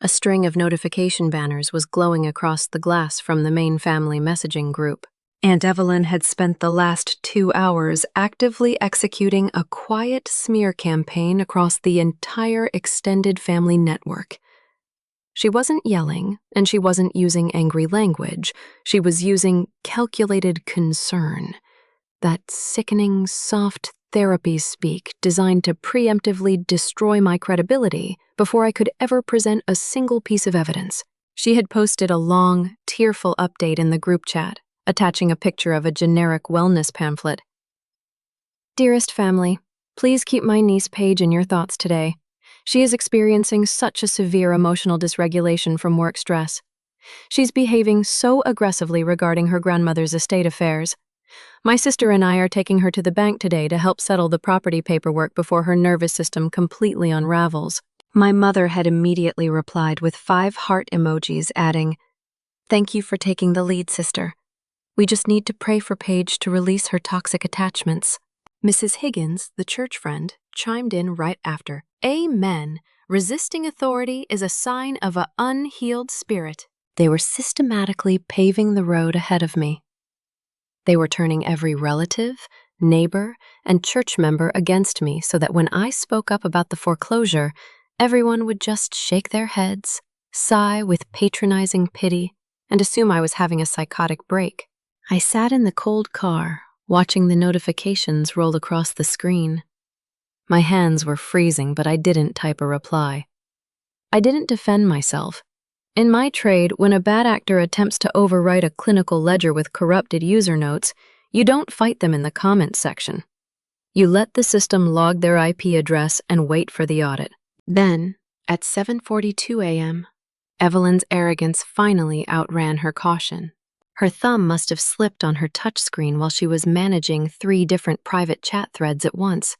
Speaker 1: A string of notification banners was glowing across the glass from the main family messaging group. Aunt Evelyn had spent the last 2 hours actively executing a quiet smear campaign across the entire extended family network. She wasn't yelling, and she wasn't using angry language. She was using calculated concern, that sickening, soft therapy speak designed to preemptively destroy my credibility before I could ever present a single piece of evidence. She had posted a long, tearful update in the group chat, attaching a picture of a generic wellness pamphlet. "Dearest family, please keep my niece Paige in your thoughts today. She is experiencing such a severe emotional dysregulation from work stress. She's behaving so aggressively regarding her grandmother's estate affairs. My sister and I are taking her to the bank today to help settle the property paperwork before her nervous system completely unravels." My mother had immediately replied with 5 heart emojis, adding, "Thank you for taking the lead, sister. We just need to pray for Paige to release her toxic attachments." Mrs. Higgins, the church friend, chimed in right after. "Amen. Resisting authority is a sign of an unhealed spirit." They were systematically paving the road ahead of me. They were turning every relative, neighbor, and church member against me so that when I spoke up about the foreclosure, everyone would just shake their heads, sigh with patronizing pity, and assume I was having a psychotic break. I sat in the cold car, watching the notifications roll across the screen. My hands were freezing, but I didn't type a reply. I didn't defend myself. In my trade, when a bad actor attempts to overwrite a clinical ledger with corrupted user notes, you don't fight them in the comments section. You let the system log their IP address and wait for the audit. Then, at 7:42 a.m., Evelyn's arrogance finally outran her caution. Her thumb must have slipped on her touchscreen while she was managing 3 different private chat threads at once.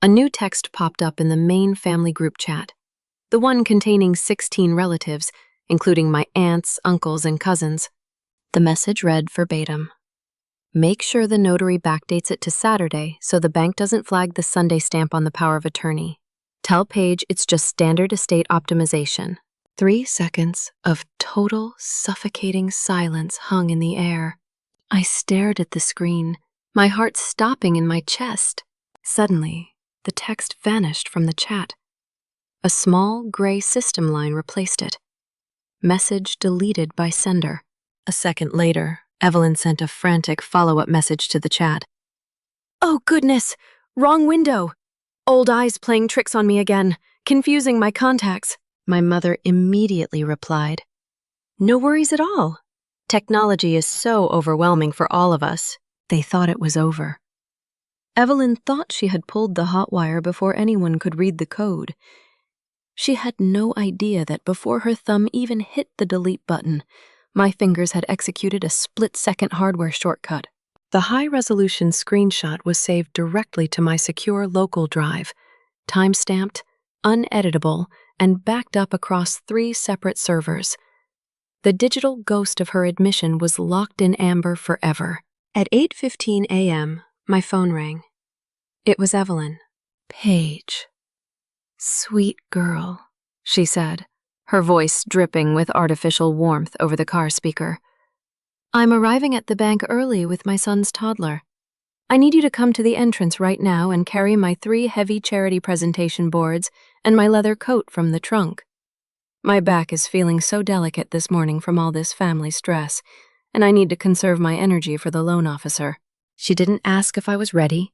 Speaker 1: A new text popped up in the main family group chat, the one containing 16 relatives, including my aunts, uncles, and cousins. The message read verbatim, "Make sure the notary backdates it to Saturday so the bank doesn't flag the Sunday stamp on the power of attorney. Tell Paige it's just standard estate optimization." 3 seconds of total, suffocating silence hung in the air. I stared at the screen, my heart stopping in my chest. Suddenly, the text vanished from the chat. A small, gray system line replaced it. Message deleted by sender. A second later, Evelyn sent a frantic follow-up message to the chat. "Oh goodness, wrong window. Old eyes playing tricks on me again, confusing my contacts." My mother immediately replied, "No worries at all. Technology is so overwhelming for all of us." They thought it was over. Evelyn thought she had pulled the hot wire before anyone could read the code. She had no idea that before her thumb even hit the delete button, my fingers had executed a split-second hardware shortcut. The high-resolution screenshot was saved directly to my secure local drive, time-stamped, uneditable, and backed up across 3 separate servers. The digital ghost of her admission was locked in amber forever. At 8:15 a.m., my phone rang. It was Evelyn. "Paige. Sweet girl," she said, her voice dripping with artificial warmth over the car speaker. "I'm arriving at the bank early with my son's toddler. I need you to come to the entrance right now and carry my 3 heavy charity presentation boards and my leather coat from the trunk. My back is feeling so delicate this morning from all this family stress, and I need to conserve my energy for the loan officer." She didn't ask if I was ready.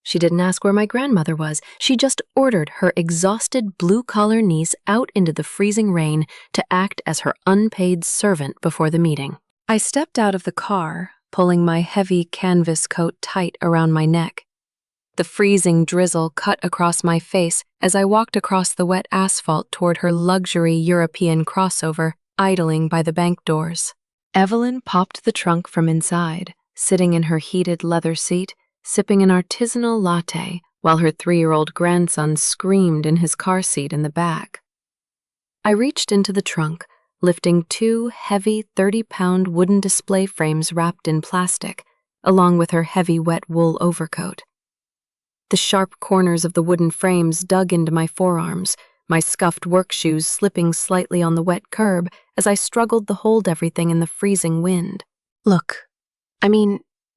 Speaker 1: She didn't ask where my grandmother was. She just ordered her exhausted blue-collar niece out into the freezing rain to act as her unpaid servant before the meeting. I stepped out of the car, pulling my heavy canvas coat tight around my neck. The freezing drizzle cut across my face as I walked across the wet asphalt toward her luxury European crossover, idling by the bank doors. Evelyn popped the trunk from inside, sitting in her heated leather seat, sipping an artisanal latte, while her 3-year-old grandson screamed in his car seat in the back. I reached into the trunk, lifting 2 heavy 30-pound wooden display frames wrapped in plastic, along with her heavy wet wool overcoat. The sharp corners of the wooden frames dug into my forearms, my scuffed work shoes slipping slightly on the wet curb as I struggled to hold everything in the freezing wind. Look,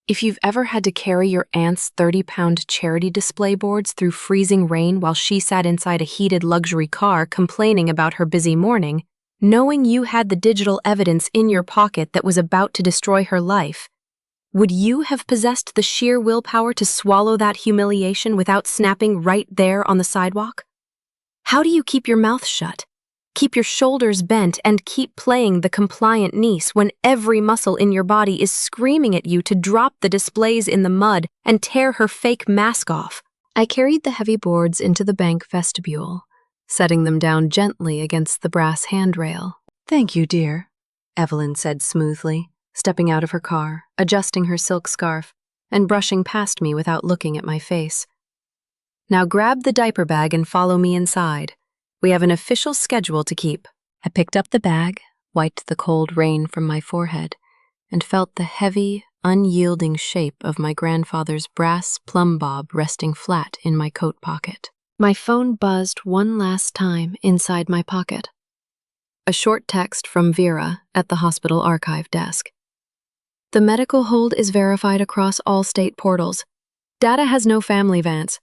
Speaker 1: if you've ever had to carry your aunt's 30-pound charity display boards through freezing rain while she sat inside a heated luxury car complaining about her busy morning, knowing you had the digital evidence in your pocket that was about to destroy her life, would you have possessed the sheer willpower to swallow that humiliation without snapping right there on the sidewalk? How do you keep your mouth shut, keep your shoulders bent, and keep playing the compliant niece when every muscle in your body is screaming at you to drop the displays in the mud and tear her fake mask off? I carried the heavy boards into the bank vestibule, setting them down gently against the brass handrail. "Thank you, dear," Evelyn said smoothly, stepping out of her car, adjusting her silk scarf, and brushing past me without looking at my face. "Now grab the diaper bag and follow me inside. We have an official schedule to keep." I picked up the bag, wiped the cold rain from my forehead, and felt the heavy, unyielding shape of my grandfather's brass plumb bob resting flat in my coat pocket. My phone buzzed one last time inside my pocket. A short text from Vera at the hospital archive desk. "The medical hold is verified across all state portals. Data has no family vance.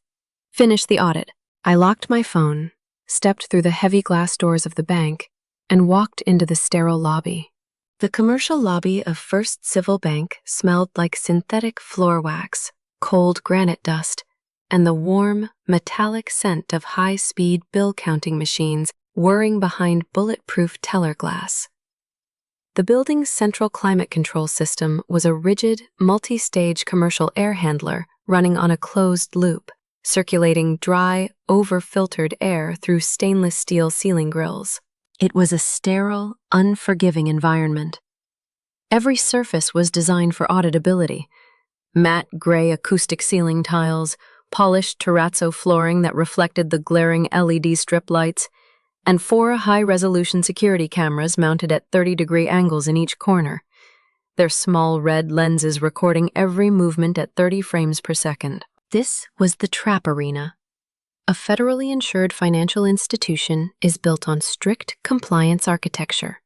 Speaker 1: Finish the audit." I locked my phone, stepped through the heavy glass doors of the bank, and walked into the sterile lobby. The commercial lobby of First Civil Bank smelled like synthetic floor wax, cold granite dust, and the warm, metallic scent of high-speed bill-counting machines whirring behind bulletproof teller glass. The building's central climate control system was a rigid, multi-stage commercial air handler running on a closed loop, circulating dry, over-filtered air through stainless steel ceiling grills. It was a sterile, unforgiving environment. Every surface was designed for auditability: matte gray acoustic ceiling tiles, polished terrazzo flooring that reflected the glaring LED strip lights, and 4 high-resolution security cameras mounted at 30-degree angles in each corner, their small red lenses recording every movement at 30 frames per second. This was the trap arena. A federally insured financial institution is built on strict compliance architecture.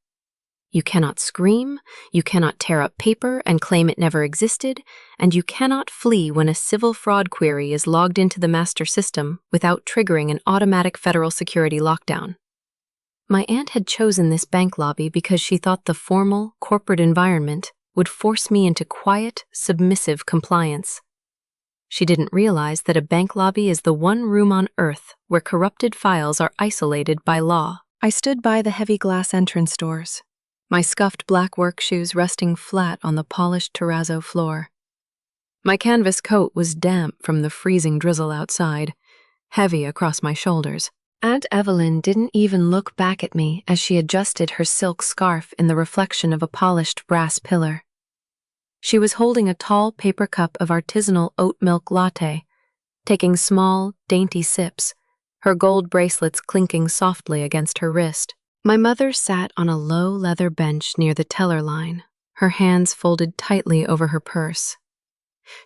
Speaker 1: You cannot scream, you cannot tear up paper and claim it never existed, and you cannot flee when a civil fraud query is logged into the master system without triggering an automatic federal security lockdown. My aunt had chosen this bank lobby because she thought the formal, corporate environment would force me into quiet, submissive compliance. She didn't realize that a bank lobby is the one room on Earth where corrupted files are isolated by law. I stood by the heavy glass entrance doors, my scuffed black work shoes resting flat on the polished terrazzo floor. My canvas coat was damp from the freezing drizzle outside, heavy across my shoulders. Aunt Evelyn didn't even look back at me as she adjusted her silk scarf in the reflection of a polished brass pillar. She was holding a tall paper cup of artisanal oat milk latte, taking small, dainty sips, her gold bracelets clinking softly against her wrist. My mother sat on a low leather bench near the teller line, her hands folded tightly over her purse.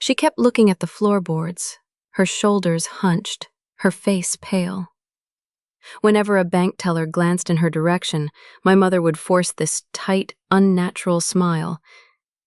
Speaker 1: She kept looking at the floorboards, her shoulders hunched, her face pale. Whenever a bank teller glanced in her direction, my mother would force this tight, unnatural smile,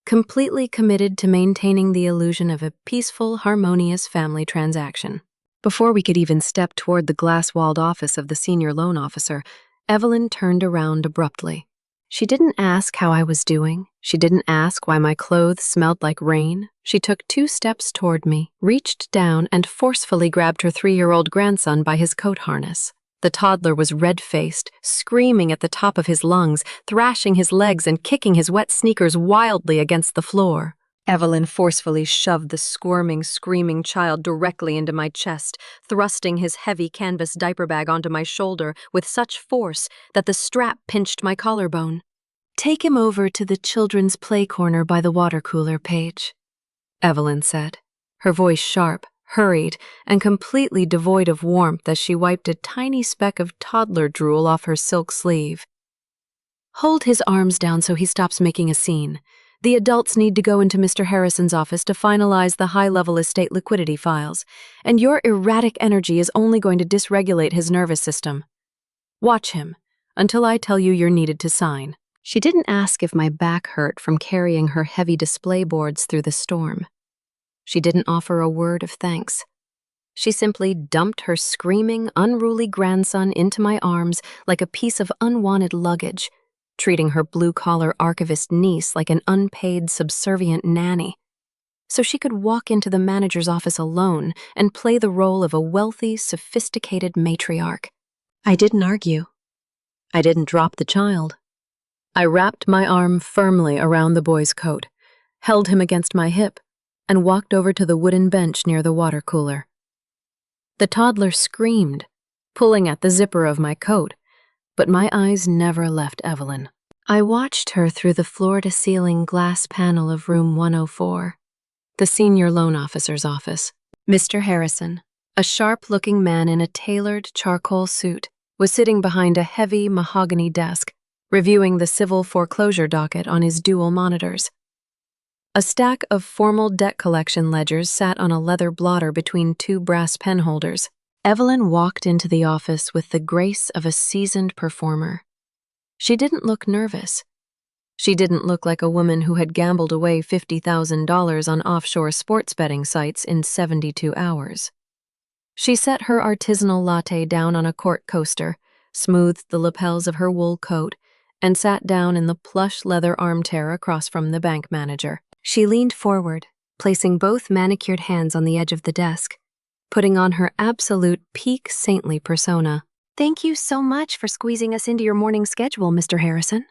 Speaker 1: completely committed to maintaining the illusion of a peaceful, harmonious family transaction. Before we could even step toward the glass-walled office of the senior loan officer, Evelyn turned around abruptly. She didn't ask how I was doing. She didn't ask why my clothes smelled like rain. She took 2 steps toward me, reached down, and forcefully grabbed her 3-year-old grandson by his coat harness. The toddler was red-faced, screaming at the top of his lungs, thrashing his legs and kicking his wet sneakers wildly against the floor. Evelyn forcefully shoved the squirming, screaming child directly into my chest, thrusting his heavy canvas diaper bag onto my shoulder with such force that the strap pinched my collarbone. "Take him over to the children's play corner by the water cooler, Paige," Evelyn said, her voice sharp, hurried, and completely devoid of warmth as she wiped a tiny speck of toddler drool off her silk sleeve. "Hold his arms down so he stops making a scene. The adults need to go into Mr. Harrison's office to finalize the high-level estate liquidity files, and your erratic energy is only going to dysregulate his nervous system. Watch him, until I tell you you're needed to sign." She didn't ask if my back hurt from carrying her heavy display boards through the storm. She didn't offer a word of thanks. She simply dumped her screaming, unruly grandson into my arms like a piece of unwanted luggage, treating her blue-collar archivist niece like an unpaid, subservient nanny, so she could walk into the manager's office alone and play the role of a wealthy, sophisticated matriarch. I didn't argue. I didn't drop the child. I wrapped my arm firmly around the boy's coat, held him against my hip, and walked over to the wooden bench near the water cooler. The toddler screamed, pulling at the zipper of my coat, but my eyes never left Evelyn. I watched her through the floor-to-ceiling glass panel of room 104, the senior loan officer's office. Mr. Harrison, a sharp-looking man in a tailored charcoal suit, was sitting behind a heavy mahogany desk, reviewing the civil foreclosure docket on his dual monitors. A stack of formal debt collection ledgers sat on a leather blotter between two brass pen holders. Evelyn walked into the office with the grace of a seasoned performer. She didn't look nervous. She didn't look like a woman who had gambled away $50,000 on offshore sports betting sites in 72 hours. She set her artisanal latte down on a cork coaster, smoothed the lapels of her wool coat, and sat down in the plush leather armchair across from the bank manager. She leaned forward, placing both manicured hands on the edge of the desk, putting on her absolute peak saintly persona. "Thank you so much for squeezing us into your morning schedule, Mr. Harrison,"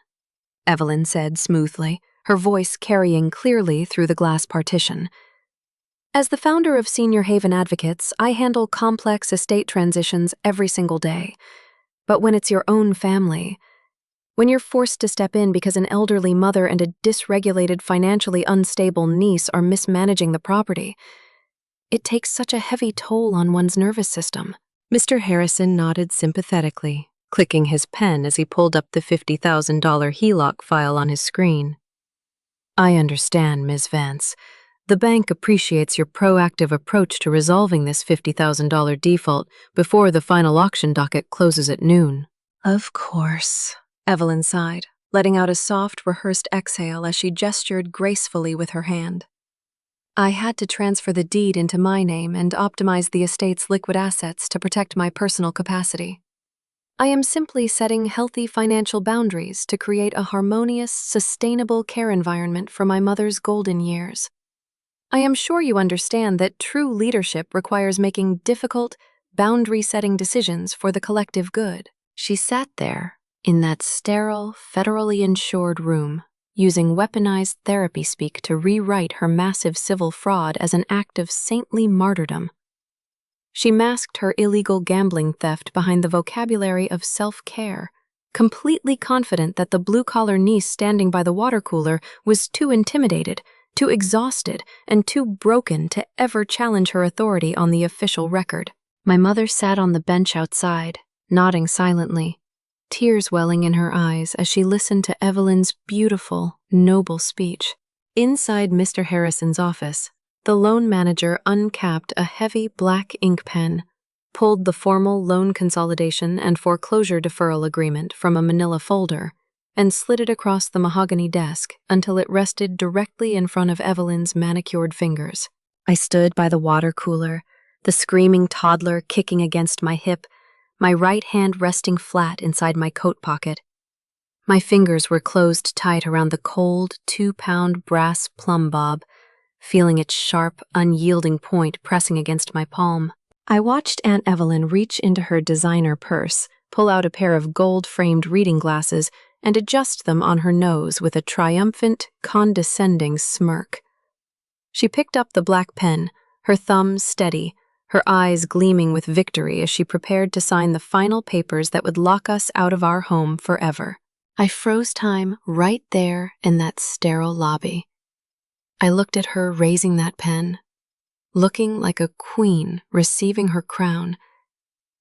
Speaker 1: Evelyn said smoothly, her voice carrying clearly through the glass partition. "As the founder of Senior Haven Advocates, I handle complex estate transitions every single day. But when it's your own family, when you're forced to step in because an elderly mother and a dysregulated, financially unstable niece are mismanaging the property, it takes such a heavy toll on one's nervous system." Mr. Harrison nodded sympathetically, clicking his pen as he pulled up the $50,000 HELOC file on his screen. "I understand, Ms. Vance. The bank appreciates your proactive approach to resolving this $50,000 default before the final auction docket closes at noon." "Of course," Evelyn sighed, letting out a soft, rehearsed exhale as she gestured gracefully with her hand. "I had to transfer the deed into my name and optimize the estate's liquid assets to protect my personal capacity. I am simply setting healthy financial boundaries to create a harmonious, sustainable care environment for my mother's golden years. I am sure you understand that true leadership requires making difficult, boundary-setting decisions for the collective good." She sat there, in that sterile, federally insured room, using weaponized therapy speak to rewrite her massive civil fraud as an act of saintly martyrdom. She masked her illegal gambling theft behind the vocabulary of self-care, completely confident that the blue-collar niece standing by the water cooler was too intimidated, too exhausted, and too broken to ever challenge her authority on the official record. My mother sat on the bench outside, nodding silently, tears welling in her eyes as she listened to Evelyn's beautiful, noble speech. Inside Mr. Harrison's office, the loan manager uncapped a heavy black ink pen, pulled the formal loan consolidation and foreclosure deferral agreement from a manila folder, and slid it across the mahogany desk until it rested directly in front of Evelyn's manicured fingers. I stood by the water cooler, the screaming toddler kicking against my hip, my right hand resting flat inside my coat pocket. My fingers were closed tight around the cold, 2-pound brass plumb bob, feeling its sharp, unyielding point pressing against my palm. I watched Aunt Evelyn reach into her designer purse, pull out a pair of gold-framed reading glasses, and adjust them on her nose with a triumphant, condescending smirk. She picked up the black pen, her thumbs steady, her eyes gleaming with victory as she prepared to sign the final papers that would lock us out of our home forever. I froze time right there in that sterile lobby. I looked at her raising that pen, looking like a queen receiving her crown,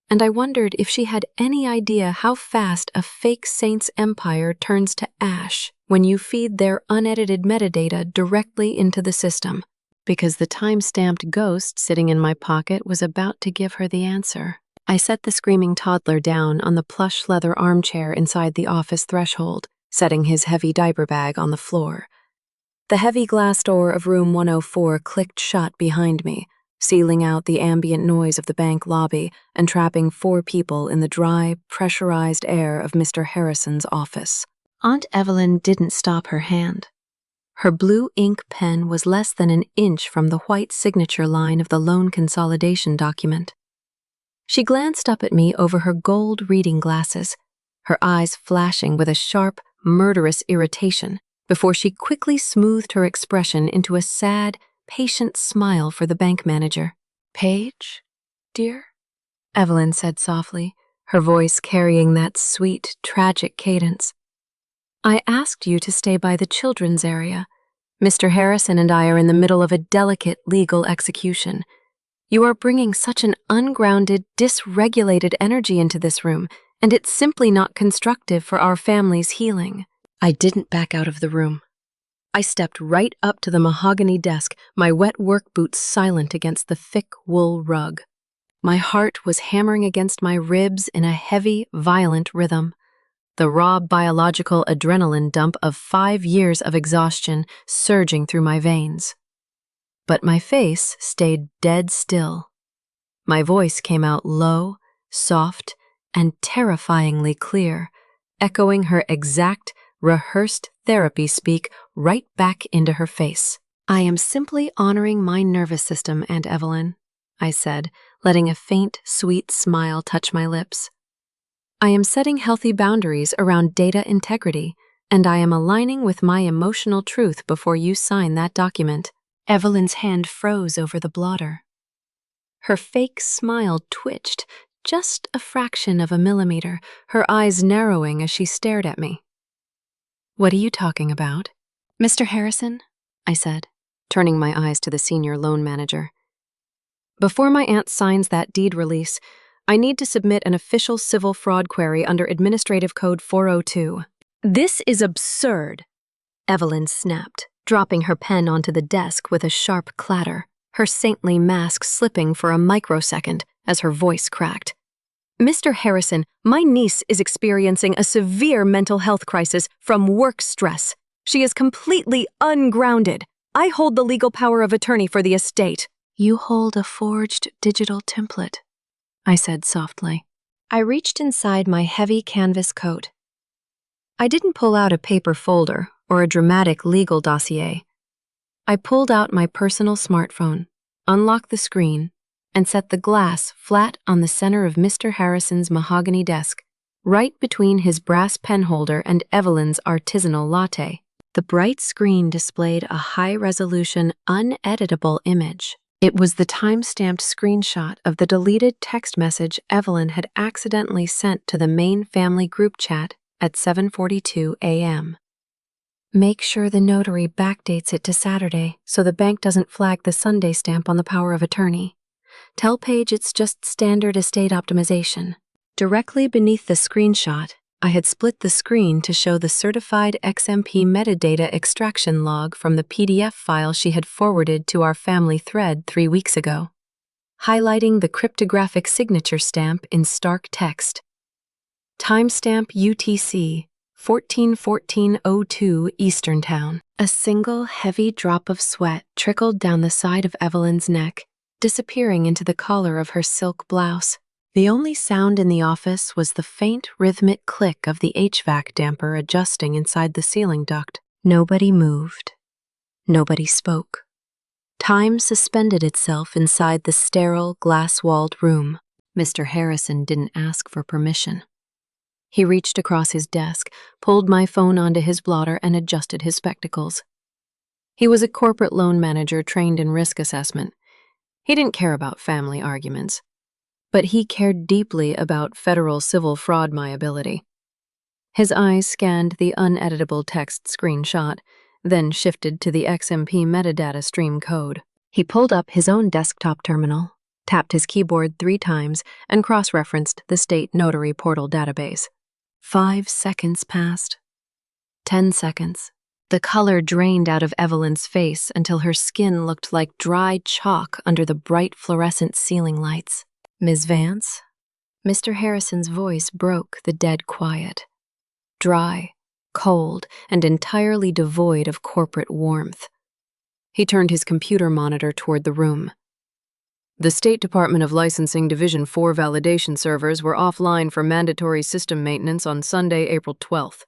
Speaker 1: and I wondered if she had any idea how fast a fake saint's empire turns to ash when you feed their unedited metadata directly into the system, because the time-stamped ghost sitting in my pocket was about to give her the answer. I set the screaming toddler down on the plush leather armchair inside the office threshold, setting his heavy diaper bag on the floor. The heavy glass door of room 104 clicked shut behind me, sealing out the ambient noise of the bank lobby and trapping 4 people in the dry, pressurized air of Mr. Harrison's office. Aunt Evelyn didn't stop her hand. Her blue ink pen was less than an inch from the white signature line of the loan consolidation document. She glanced up at me over her gold reading glasses, her eyes flashing with a sharp, murderous irritation, before she quickly smoothed her expression into a sad, patient smile for the bank manager. "Paige, dear?" Evelyn said softly, her voice carrying that sweet, tragic cadence. "I asked you to stay by the children's area. Mr. Harrison and I are in the middle of a delicate legal execution. You are bringing such an ungrounded, dysregulated energy into this room, and it's simply not constructive for our family's healing." I didn't back out of the room. I stepped right up to the mahogany desk, my wet work boots silent against the thick wool rug. My heart was hammering against my ribs in a heavy, violent rhythm, the raw biological adrenaline dump of 5 years of exhaustion surging through my veins. But my face stayed dead still. My voice came out low, soft, and terrifyingly clear, echoing her exact, rehearsed therapy speak right back into her face. "I am simply honoring my nervous system, Aunt Evelyn," I said, letting a faint, sweet smile touch my lips. "I am setting healthy boundaries around data integrity, and I am aligning with my emotional truth before you sign that document." Evelyn's hand froze over the blotter. Her fake smile twitched just a fraction of a millimeter, her eyes narrowing as she stared at me. "What are you talking about?" "Mr. Harrison," I said, turning my eyes to the senior loan manager. "Before my aunt signs that deed release, I need to submit an official civil fraud query under Administrative Code 402. "This is absurd," Evelyn snapped, dropping her pen onto the desk with a sharp clatter, her saintly mask slipping for a microsecond as her voice cracked. "Mr. Harrison, my niece is experiencing a severe mental health crisis from work stress. She is completely ungrounded. I hold the legal power of attorney for the estate." "You hold a forged digital template," I said softly. I reached inside my heavy canvas coat. I didn't pull out a paper folder or a dramatic legal dossier. I pulled out my personal smartphone, unlocked the screen, and set the glass flat on the center of Mr. Harrison's mahogany desk, right between his brass pen holder and Evelyn's artisanal latte. The bright screen displayed a high-resolution, uneditable image. It was the time-stamped screenshot of the deleted text message Evelyn had accidentally sent to the main family group chat at 7:42 a.m. "Make sure the notary backdates it to Saturday so the bank doesn't flag the Sunday stamp on the power of attorney. Tell Paige it's just standard estate optimization." Directly beneath the screenshot, I had split the screen to show the certified XMP metadata extraction log from the PDF file she had forwarded to our family thread 3 weeks ago, highlighting the cryptographic signature stamp in stark text. Timestamp UTC 14/14/02 Easterntown. A single heavy drop of sweat trickled down the side of Evelyn's neck, disappearing into the collar of her silk blouse. The only sound in the office was the faint rhythmic click of the HVAC damper adjusting inside the ceiling duct. Nobody moved. Nobody spoke. Time suspended itself inside the sterile, glass-walled room. Mr. Harrison didn't ask for permission. He reached across his desk, pulled my phone onto his blotter, and adjusted his spectacles. He was a corporate loan manager trained in risk assessment. He didn't care about family arguments, but he cared deeply about federal civil fraud liability. His eyes scanned the uneditable text screenshot, then shifted to the XMP metadata stream code. He pulled up his own desktop terminal, tapped his keyboard 3 times, and cross-referenced the state notary portal database. 5 seconds passed. 10 seconds. The color drained out of Evelyn's face until her skin looked like dry chalk under the bright fluorescent ceiling lights. "Ms. Vance?" Mr. Harrison's voice broke the dead quiet. Dry, cold, and entirely devoid of corporate warmth. He turned his computer monitor toward the room. The State Department of Licensing Division 4 validation servers were offline for mandatory system maintenance on Sunday, April 12th.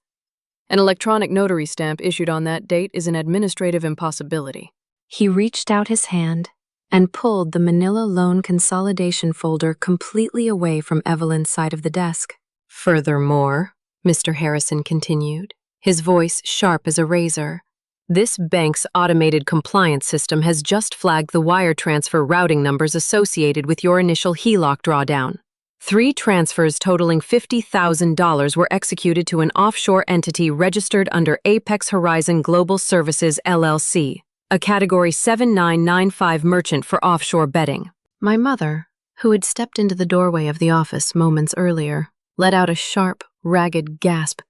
Speaker 1: An electronic notary stamp issued on that date is an administrative impossibility. He reached out his hand and pulled the manila loan consolidation folder completely away from Evelyn's side of the desk. Furthermore, Mr. Harrison continued, his voice sharp as a razor, this bank's automated compliance system has just flagged the wire transfer routing numbers associated with your initial HELOC drawdown. 3 transfers totaling $50,000 were executed to an offshore entity registered under Apex Horizon Global Services, LLC, a Category 7995 merchant for offshore betting. My mother, who had stepped into the doorway of the office moments earlier, let out a sharp, ragged gasp.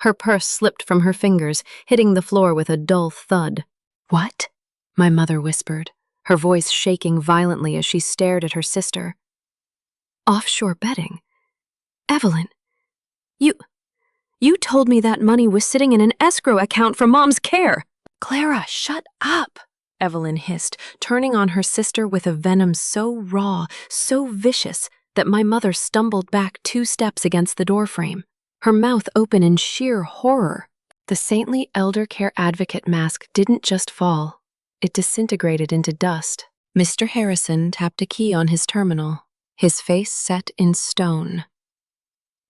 Speaker 1: Her purse slipped from her fingers, hitting the floor with a dull thud. "What?" my mother whispered, her voice shaking violently as she stared at her sister. "Offshore betting? Evelyn, you told me that money was sitting in an escrow account for Mom's care." "Clara, shut up," Evelyn hissed, turning on her sister with a venom so raw, so vicious, that my mother stumbled back 2 steps against the doorframe, her mouth open in sheer horror. The saintly elder care advocate mask didn't just fall, it disintegrated into dust. Mr. Harrison tapped a key on his terminal, his face set in stone.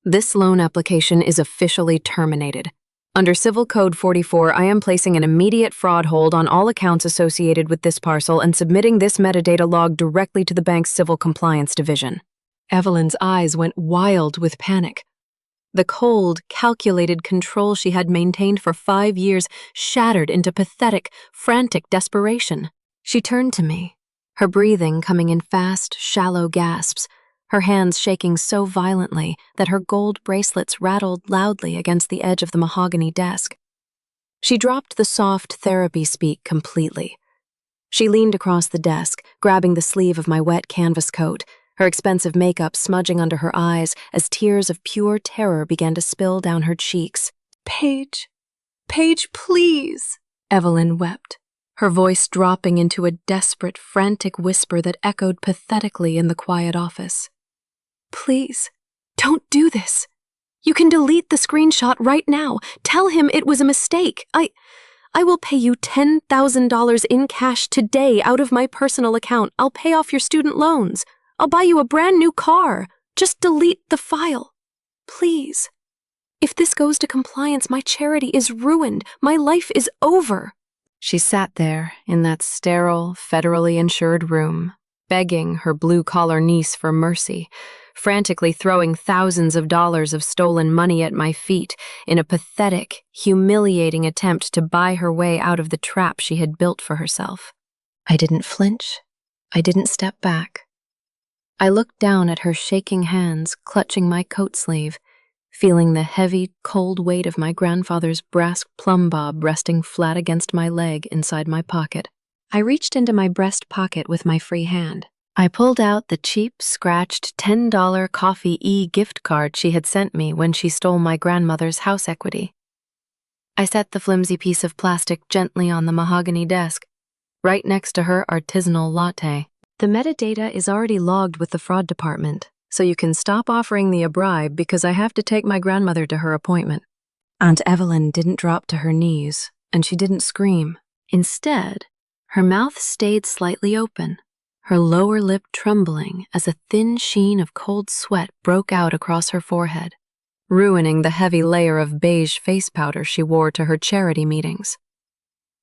Speaker 1: "This loan application is officially terminated. Under Civil Code 44, I am placing an immediate fraud hold on all accounts associated with this parcel and submitting this metadata log directly to the bank's Civil Compliance Division." Evelyn's eyes went wild with panic. The cold, calculated control she had maintained for 5 years shattered into pathetic, frantic desperation. She turned to me, her breathing coming in fast, shallow gasps, her hands shaking so violently that her gold bracelets rattled loudly against the edge of the mahogany desk. She dropped the soft therapy speak completely. She leaned across the desk, grabbing the sleeve of my wet canvas coat, her expensive makeup smudging under her eyes as tears of pure terror began to spill down her cheeks. Paige, please," Evelyn wept, her voice dropping into a desperate, frantic whisper that echoed pathetically in the quiet office. "Please, don't do this. You can delete the screenshot right now. Tell him it was a mistake. I will pay you $10,000 in cash today out of my personal account. I'll pay off your student loans. I'll buy you a brand new car. Just delete the file. Please. If this goes to compliance, my charity is ruined. My life is over." She sat there in that sterile, federally insured room, begging her blue-collar niece for mercy, frantically throwing thousands of dollars of stolen money at my feet in a pathetic, humiliating attempt to buy her way out of the trap she had built for herself. I didn't flinch. I didn't step back. I looked down at her shaking hands clutching my coat sleeve, feeling the heavy, cold weight of my grandfather's brass plumb bob resting flat against my leg inside my pocket. I reached into my breast pocket with my free hand. I pulled out the cheap, scratched $10 Coffee gift card she had sent me when she stole my grandmother's house equity. I set the flimsy piece of plastic gently on the mahogany desk, right next to her artisanal latte. "The metadata is already logged with the fraud department, so you can stop offering me a bribe because I have to take my grandmother to her appointment." Aunt Evelyn didn't drop to her knees, and she didn't scream. Instead, her mouth stayed slightly open, her lower lip trembling as a thin sheen of cold sweat broke out across her forehead, ruining the heavy layer of beige face powder she wore to her charity meetings.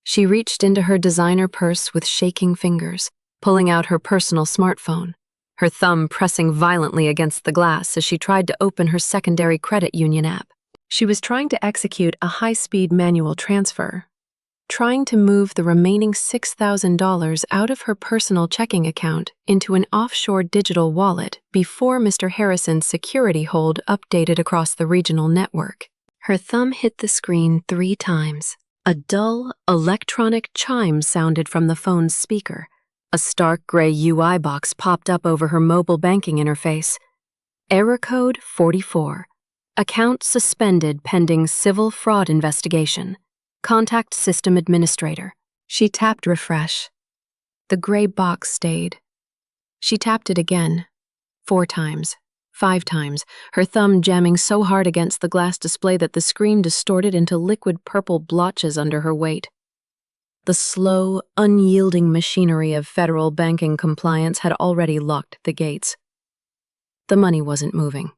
Speaker 1: She reached into her designer purse with shaking fingers, pulling out her personal smartphone, her thumb pressing violently against the glass as she tried to open her secondary credit union app. She was trying to execute a high-speed manual transfer, trying to move the remaining $6,000 out of her personal checking account into an offshore digital wallet before Mr. Harrison's security hold updated across the regional network. Her thumb hit the screen 3 times. A dull, electronic chime sounded from the phone's speaker. A stark gray UI box popped up over her mobile banking interface. Error code 44. Account suspended pending civil fraud investigation. Contact system administrator. She tapped refresh. The gray box stayed. She tapped it again. 4 times. 5 times, her thumb jamming so hard against the glass display that the screen distorted into liquid purple blotches under her weight. The slow, unyielding machinery of federal banking compliance had already locked the gates. The money wasn't moving.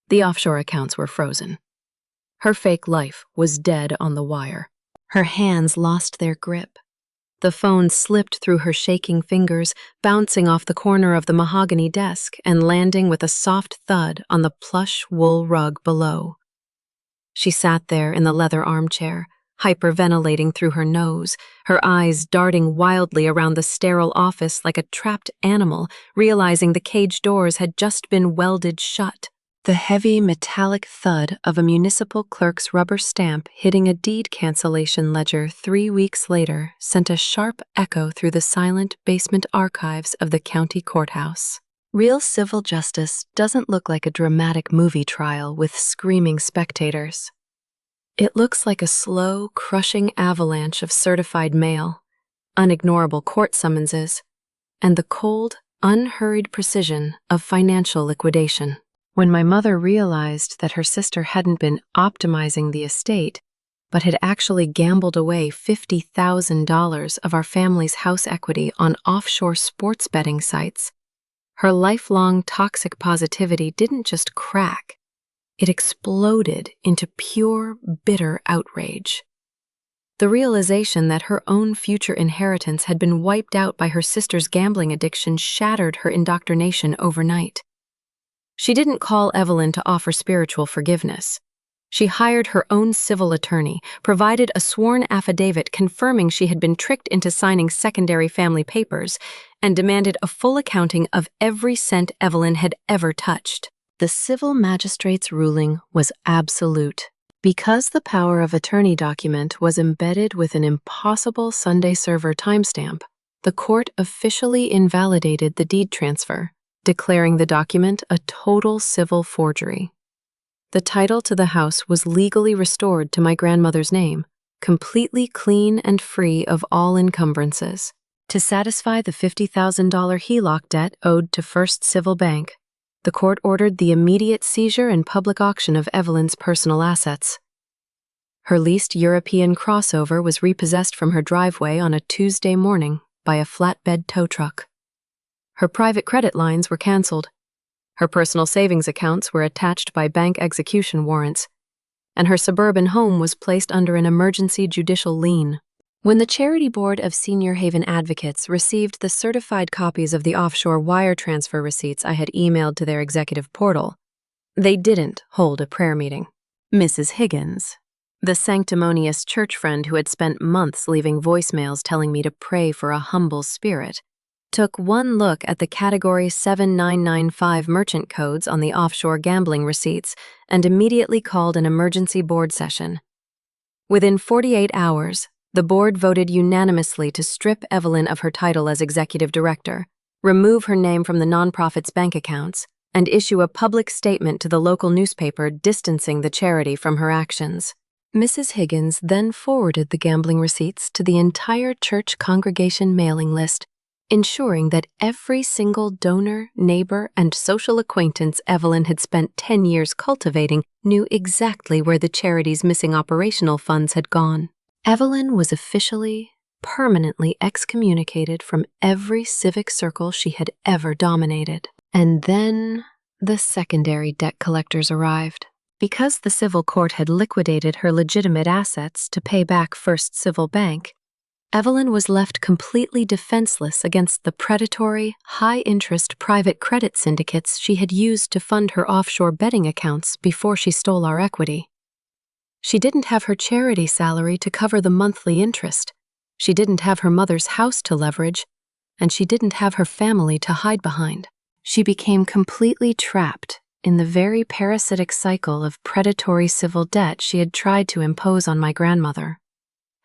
Speaker 1: The offshore accounts were frozen. Her fake life was dead on the wire. Her hands lost their grip. The phone slipped through her shaking fingers, bouncing off the corner of the mahogany desk and landing with a soft thud on the plush wool rug below. She sat there in the leather armchair, hyperventilating through her nose, her eyes darting wildly around the sterile office like a trapped animal, realizing the cage doors had just been welded shut. The heavy metallic thud of a municipal clerk's rubber stamp hitting a deed cancellation ledger 3 weeks later sent a sharp echo through the silent basement archives of the county courthouse. Real civil justice doesn't look like a dramatic movie trial with screaming spectators. It looks like a slow, crushing avalanche of certified mail, unignorable court summonses, and the cold, unhurried precision of financial liquidation. When my mother realized that her sister hadn't been optimizing the estate, but had actually gambled away $50,000 of our family's house equity on offshore sports betting sites, her lifelong toxic positivity didn't just crack, it exploded into pure, bitter outrage. The realization that her own future inheritance had been wiped out by her sister's gambling addiction shattered her indoctrination overnight. She didn't call Evelyn to offer spiritual forgiveness. She hired her own civil attorney, provided a sworn affidavit confirming she had been tricked into signing secondary family papers, and demanded a full accounting of every cent Evelyn had ever touched. The civil magistrate's ruling was absolute. Because the power of attorney document was embedded with an impossible Sunday server timestamp, the court officially invalidated the deed transfer, declaring the document a total civil forgery. The title to the house was legally restored to my grandmother's name, completely clean and free of all encumbrances. To satisfy the $50,000 HELOC debt owed to First Civil Bank, the court ordered the immediate seizure and public auction of Evelyn's personal assets. Her leased European crossover was repossessed from her driveway on a Tuesday morning by a flatbed tow truck. Her private credit lines were canceled. Her personal savings accounts were attached by bank execution warrants, and her suburban home was placed under an emergency judicial lien. When the Charity Board of Senior Haven Advocates received the certified copies of the offshore wire transfer receipts I had emailed to their executive portal, they didn't hold a prayer meeting. Mrs. Higgins, the sanctimonious church friend who had spent months leaving voicemails telling me to pray for a humble spirit, took one look at the Category 7995 merchant codes on the offshore gambling receipts and immediately called an emergency board session. Within 48 hours, the board voted unanimously to strip Evelyn of her title as executive director, remove her name from the nonprofit's bank accounts, and issue a public statement to the local newspaper distancing the charity from her actions. Mrs. Higgins then forwarded the gambling receipts to the entire church congregation mailing list, ensuring that every single donor, neighbor, and social acquaintance Evelyn had spent 10 years cultivating knew exactly where the charity's missing operational funds had gone. Evelyn was officially, permanently excommunicated from every civic circle she had ever dominated. And then the secondary debt collectors arrived. Because the civil court had liquidated her legitimate assets to pay back First Civil Bank, Evelyn was left completely defenseless against the predatory, high-interest private credit syndicates she had used to fund her offshore betting accounts before she stole our equity. She didn't have her charity salary to cover the monthly interest, she didn't have her mother's house to leverage, and she didn't have her family to hide behind. She became completely trapped in the very parasitic cycle of predatory civil debt she had tried to impose on my grandmother.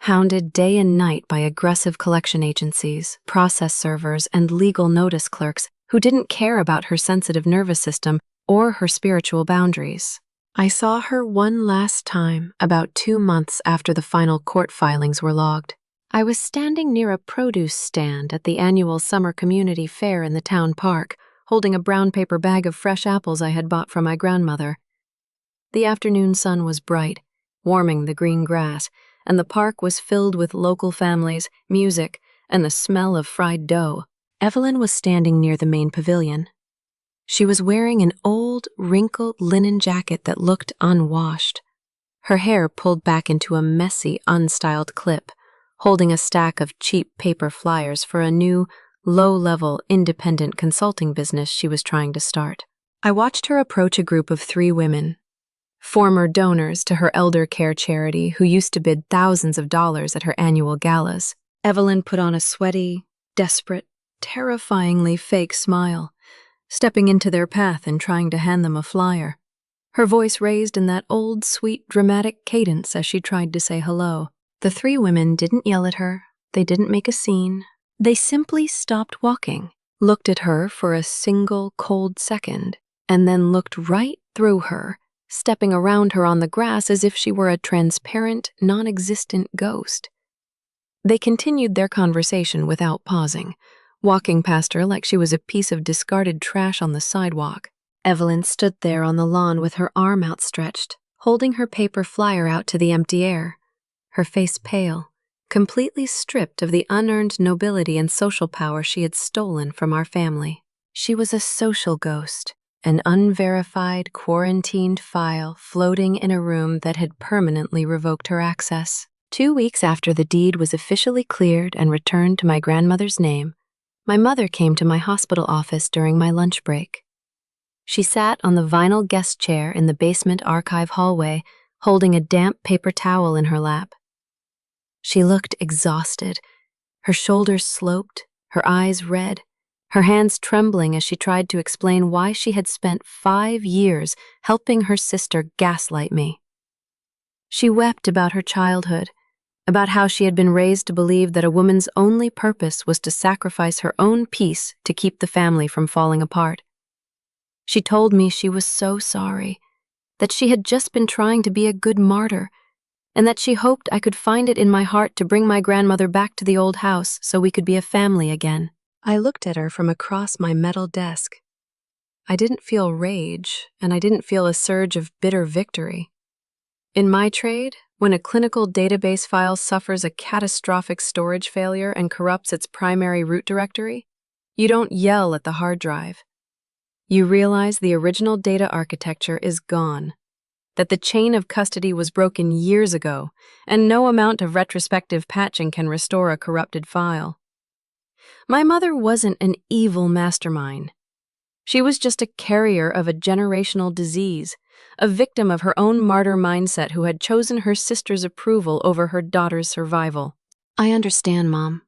Speaker 1: Hounded day and night by aggressive collection agencies, process servers, and legal notice clerks who didn't care about her sensitive nervous system or her spiritual boundaries. I saw her one last time about 2 months after the final court filings were logged. I was standing near a produce stand at the annual summer community fair in the town park, holding a brown paper bag of fresh apples I had bought from my grandmother. The afternoon sun was bright, warming the green grass, and the park was filled with local families, music, and the smell of fried dough. Evelyn was standing near the main pavilion. She was wearing an old, wrinkled linen jacket that looked unwashed. Her hair pulled back into a messy, unstyled clip, holding a stack of cheap paper flyers for a new, low-level, independent consulting business she was trying to start. I watched her approach a group of 3 women, former donors to her elder care charity who used to bid thousands of dollars at her annual galas. Evelyn put on a sweaty, desperate, terrifyingly fake smile, stepping into their path and trying to hand them a flyer. Her voice raised in that old, sweet, dramatic cadence as she tried to say hello. The 3 women didn't yell at her, they didn't make a scene. They simply stopped walking, looked at her for a single cold second, and then looked right through her, stepping around her on the grass as if she were a transparent, non-existent ghost. They continued their conversation without pausing, walking past her like she was a piece of discarded trash on the sidewalk. Evelyn stood there on the lawn with her arm outstretched, holding her paper flyer out to the empty air, her face pale, completely stripped of the unearned nobility and social power she had stolen from our family. She was a social ghost, an unverified, quarantined file floating in a room that had permanently revoked her access. 2 weeks after the deed was officially cleared and returned to my grandmother's name, my mother came to my hospital office during my lunch break. She sat on the vinyl guest chair in the basement archive hallway, holding a damp paper towel in her lap. She looked exhausted, her shoulders sloped, her eyes red, her hands trembling as she tried to explain why she had spent 5 years helping her sister gaslight me. She wept about her childhood, about how she had been raised to believe that a woman's only purpose was to sacrifice her own peace to keep the family from falling apart. She told me she was so sorry, that she had just been trying to be a good martyr, and that she hoped I could find it in my heart to bring my grandmother back to the old house so we could be a family again. I looked at her from across my metal desk. I didn't feel rage, and I didn't feel a surge of bitter victory. In my trade, when a clinical database file suffers a catastrophic storage failure and corrupts its primary root directory, you don't yell at the hard drive. You realize the original data architecture is gone, that the chain of custody was broken years ago, and no amount of retrospective patching can restore a corrupted file. My mother wasn't an evil mastermind. She was just a carrier of a generational disease, a victim of her own martyr mindset who had chosen her sister's approval over her daughter's survival. I understand, Mom,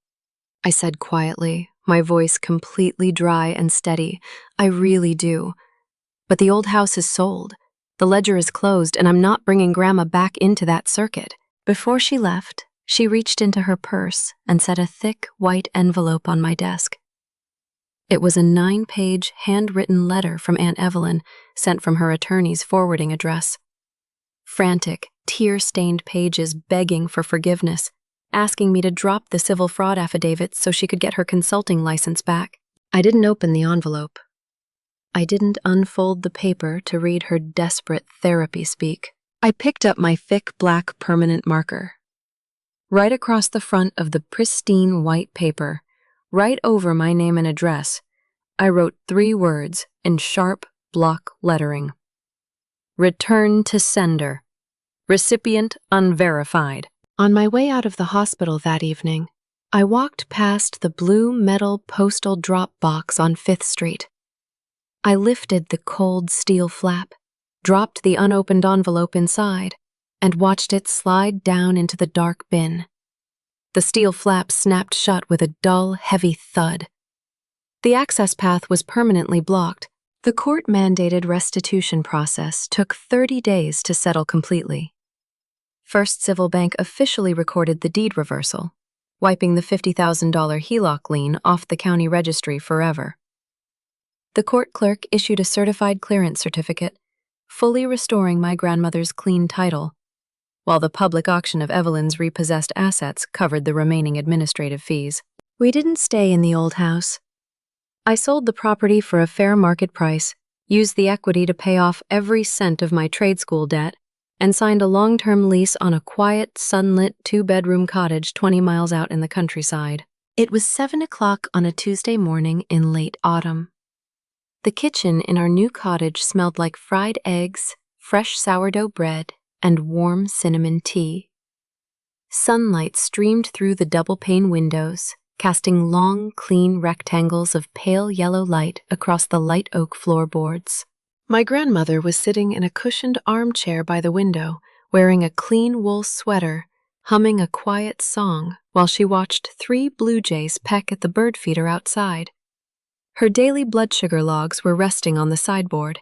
Speaker 1: I said quietly, my voice completely dry and steady. I really do. But the old house is sold. The ledger is closed, and I'm not bringing Grandma back into that circuit. Before she left, she reached into her purse and set a thick, white envelope on my desk. It was a 9-page, handwritten letter from Aunt Evelyn, sent from her attorney's forwarding address. Frantic, tear-stained pages begging for forgiveness, asking me to drop the civil fraud affidavit so she could get her consulting license back. I didn't open the envelope. I didn't unfold the paper to read her desperate therapy speak. I picked up my thick black permanent marker. Right across the front of the pristine white paper, right over my name and address, I wrote 3 words in sharp block lettering. Return to sender. Recipient unverified. On my way out of the hospital that evening, I walked past the blue metal postal drop box on 5th Street. I lifted the cold steel flap, dropped the unopened envelope inside, and watched it slide down into the dark bin. The steel flap snapped shut with a dull, heavy thud. The access path was permanently blocked. The court-mandated restitution process took 30 days to settle completely. First Civil Bank officially recorded the deed reversal, wiping the $50,000 HELOC lien off the county registry forever. The court clerk issued a certified clearance certificate, fully restoring my grandmother's clean title, while the public auction of Evelyn's repossessed assets covered the remaining administrative fees. We didn't stay in the old house. I sold the property for a fair market price, used the equity to pay off every cent of my trade school debt, and signed a long-term lease on a quiet, sunlit 2-bedroom cottage 20 miles out in the countryside. It was 7 o'clock on a Tuesday morning in late autumn. The kitchen in our new cottage smelled like fried eggs, fresh sourdough bread, and warm cinnamon tea. Sunlight streamed through the double-pane windows, casting long, clean rectangles of pale yellow light across the light oak floorboards. My grandmother was sitting in a cushioned armchair by the window, wearing a clean wool sweater, humming a quiet song while she watched 3 blue jays peck at the bird feeder outside. Her daily blood sugar logs were resting on the sideboard,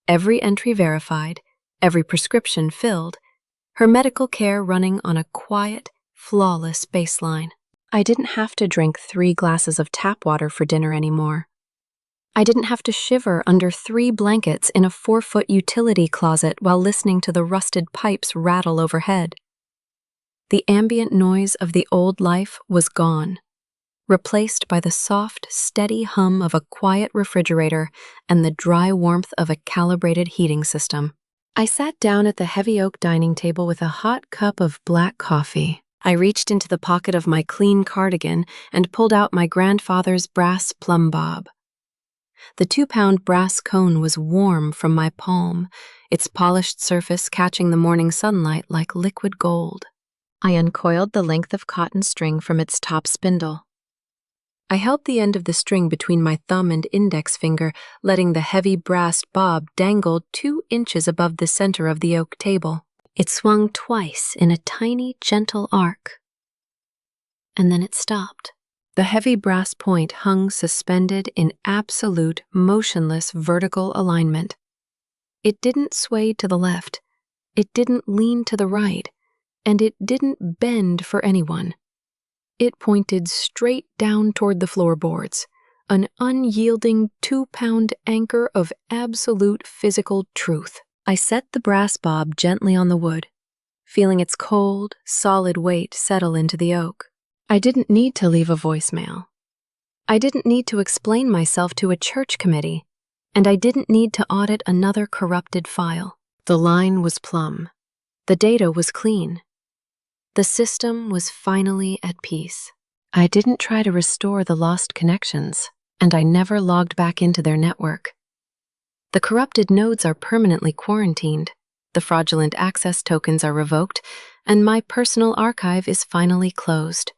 Speaker 1: every entry verified, every prescription filled, her medical care running on a quiet, flawless baseline. I didn't have to drink 3 glasses of tap water for dinner anymore. I didn't have to shiver under 3 blankets in a 4-foot utility closet while listening to the rusted pipes rattle overhead. The ambient noise of the old life was gone, replaced by the soft, steady hum of a quiet refrigerator and the dry warmth of a calibrated heating system. I sat down at the heavy oak dining table with a hot cup of black coffee. I reached into the pocket of my clean cardigan and pulled out my grandfather's brass plumb bob. The 2-pound brass cone was warm from my palm, its polished surface catching the morning sunlight like liquid gold. I uncoiled the length of cotton string from its top spindle. I held the end of the string between my thumb and index finger, letting the heavy brass bob dangle 2 inches above the center of the oak table. It swung twice in a tiny, gentle arc, and then it stopped. The heavy brass point hung suspended in absolute, motionless vertical alignment. It didn't sway to the left, it didn't lean to the right, and it didn't bend for anyone. It pointed straight down toward the floorboards, an unyielding 2-pound anchor of absolute physical truth. I set the brass bob gently on the wood, feeling its cold, solid weight settle into the oak. I didn't need to leave a voicemail. I didn't need to explain myself to a church committee, and I didn't need to audit another corrupted file. The line was plumb. The data was clean. The system was finally at peace. I didn't try to restore the lost connections, and I never logged back into their network. The corrupted nodes are permanently quarantined, the fraudulent access tokens are revoked, and my personal archive is finally closed.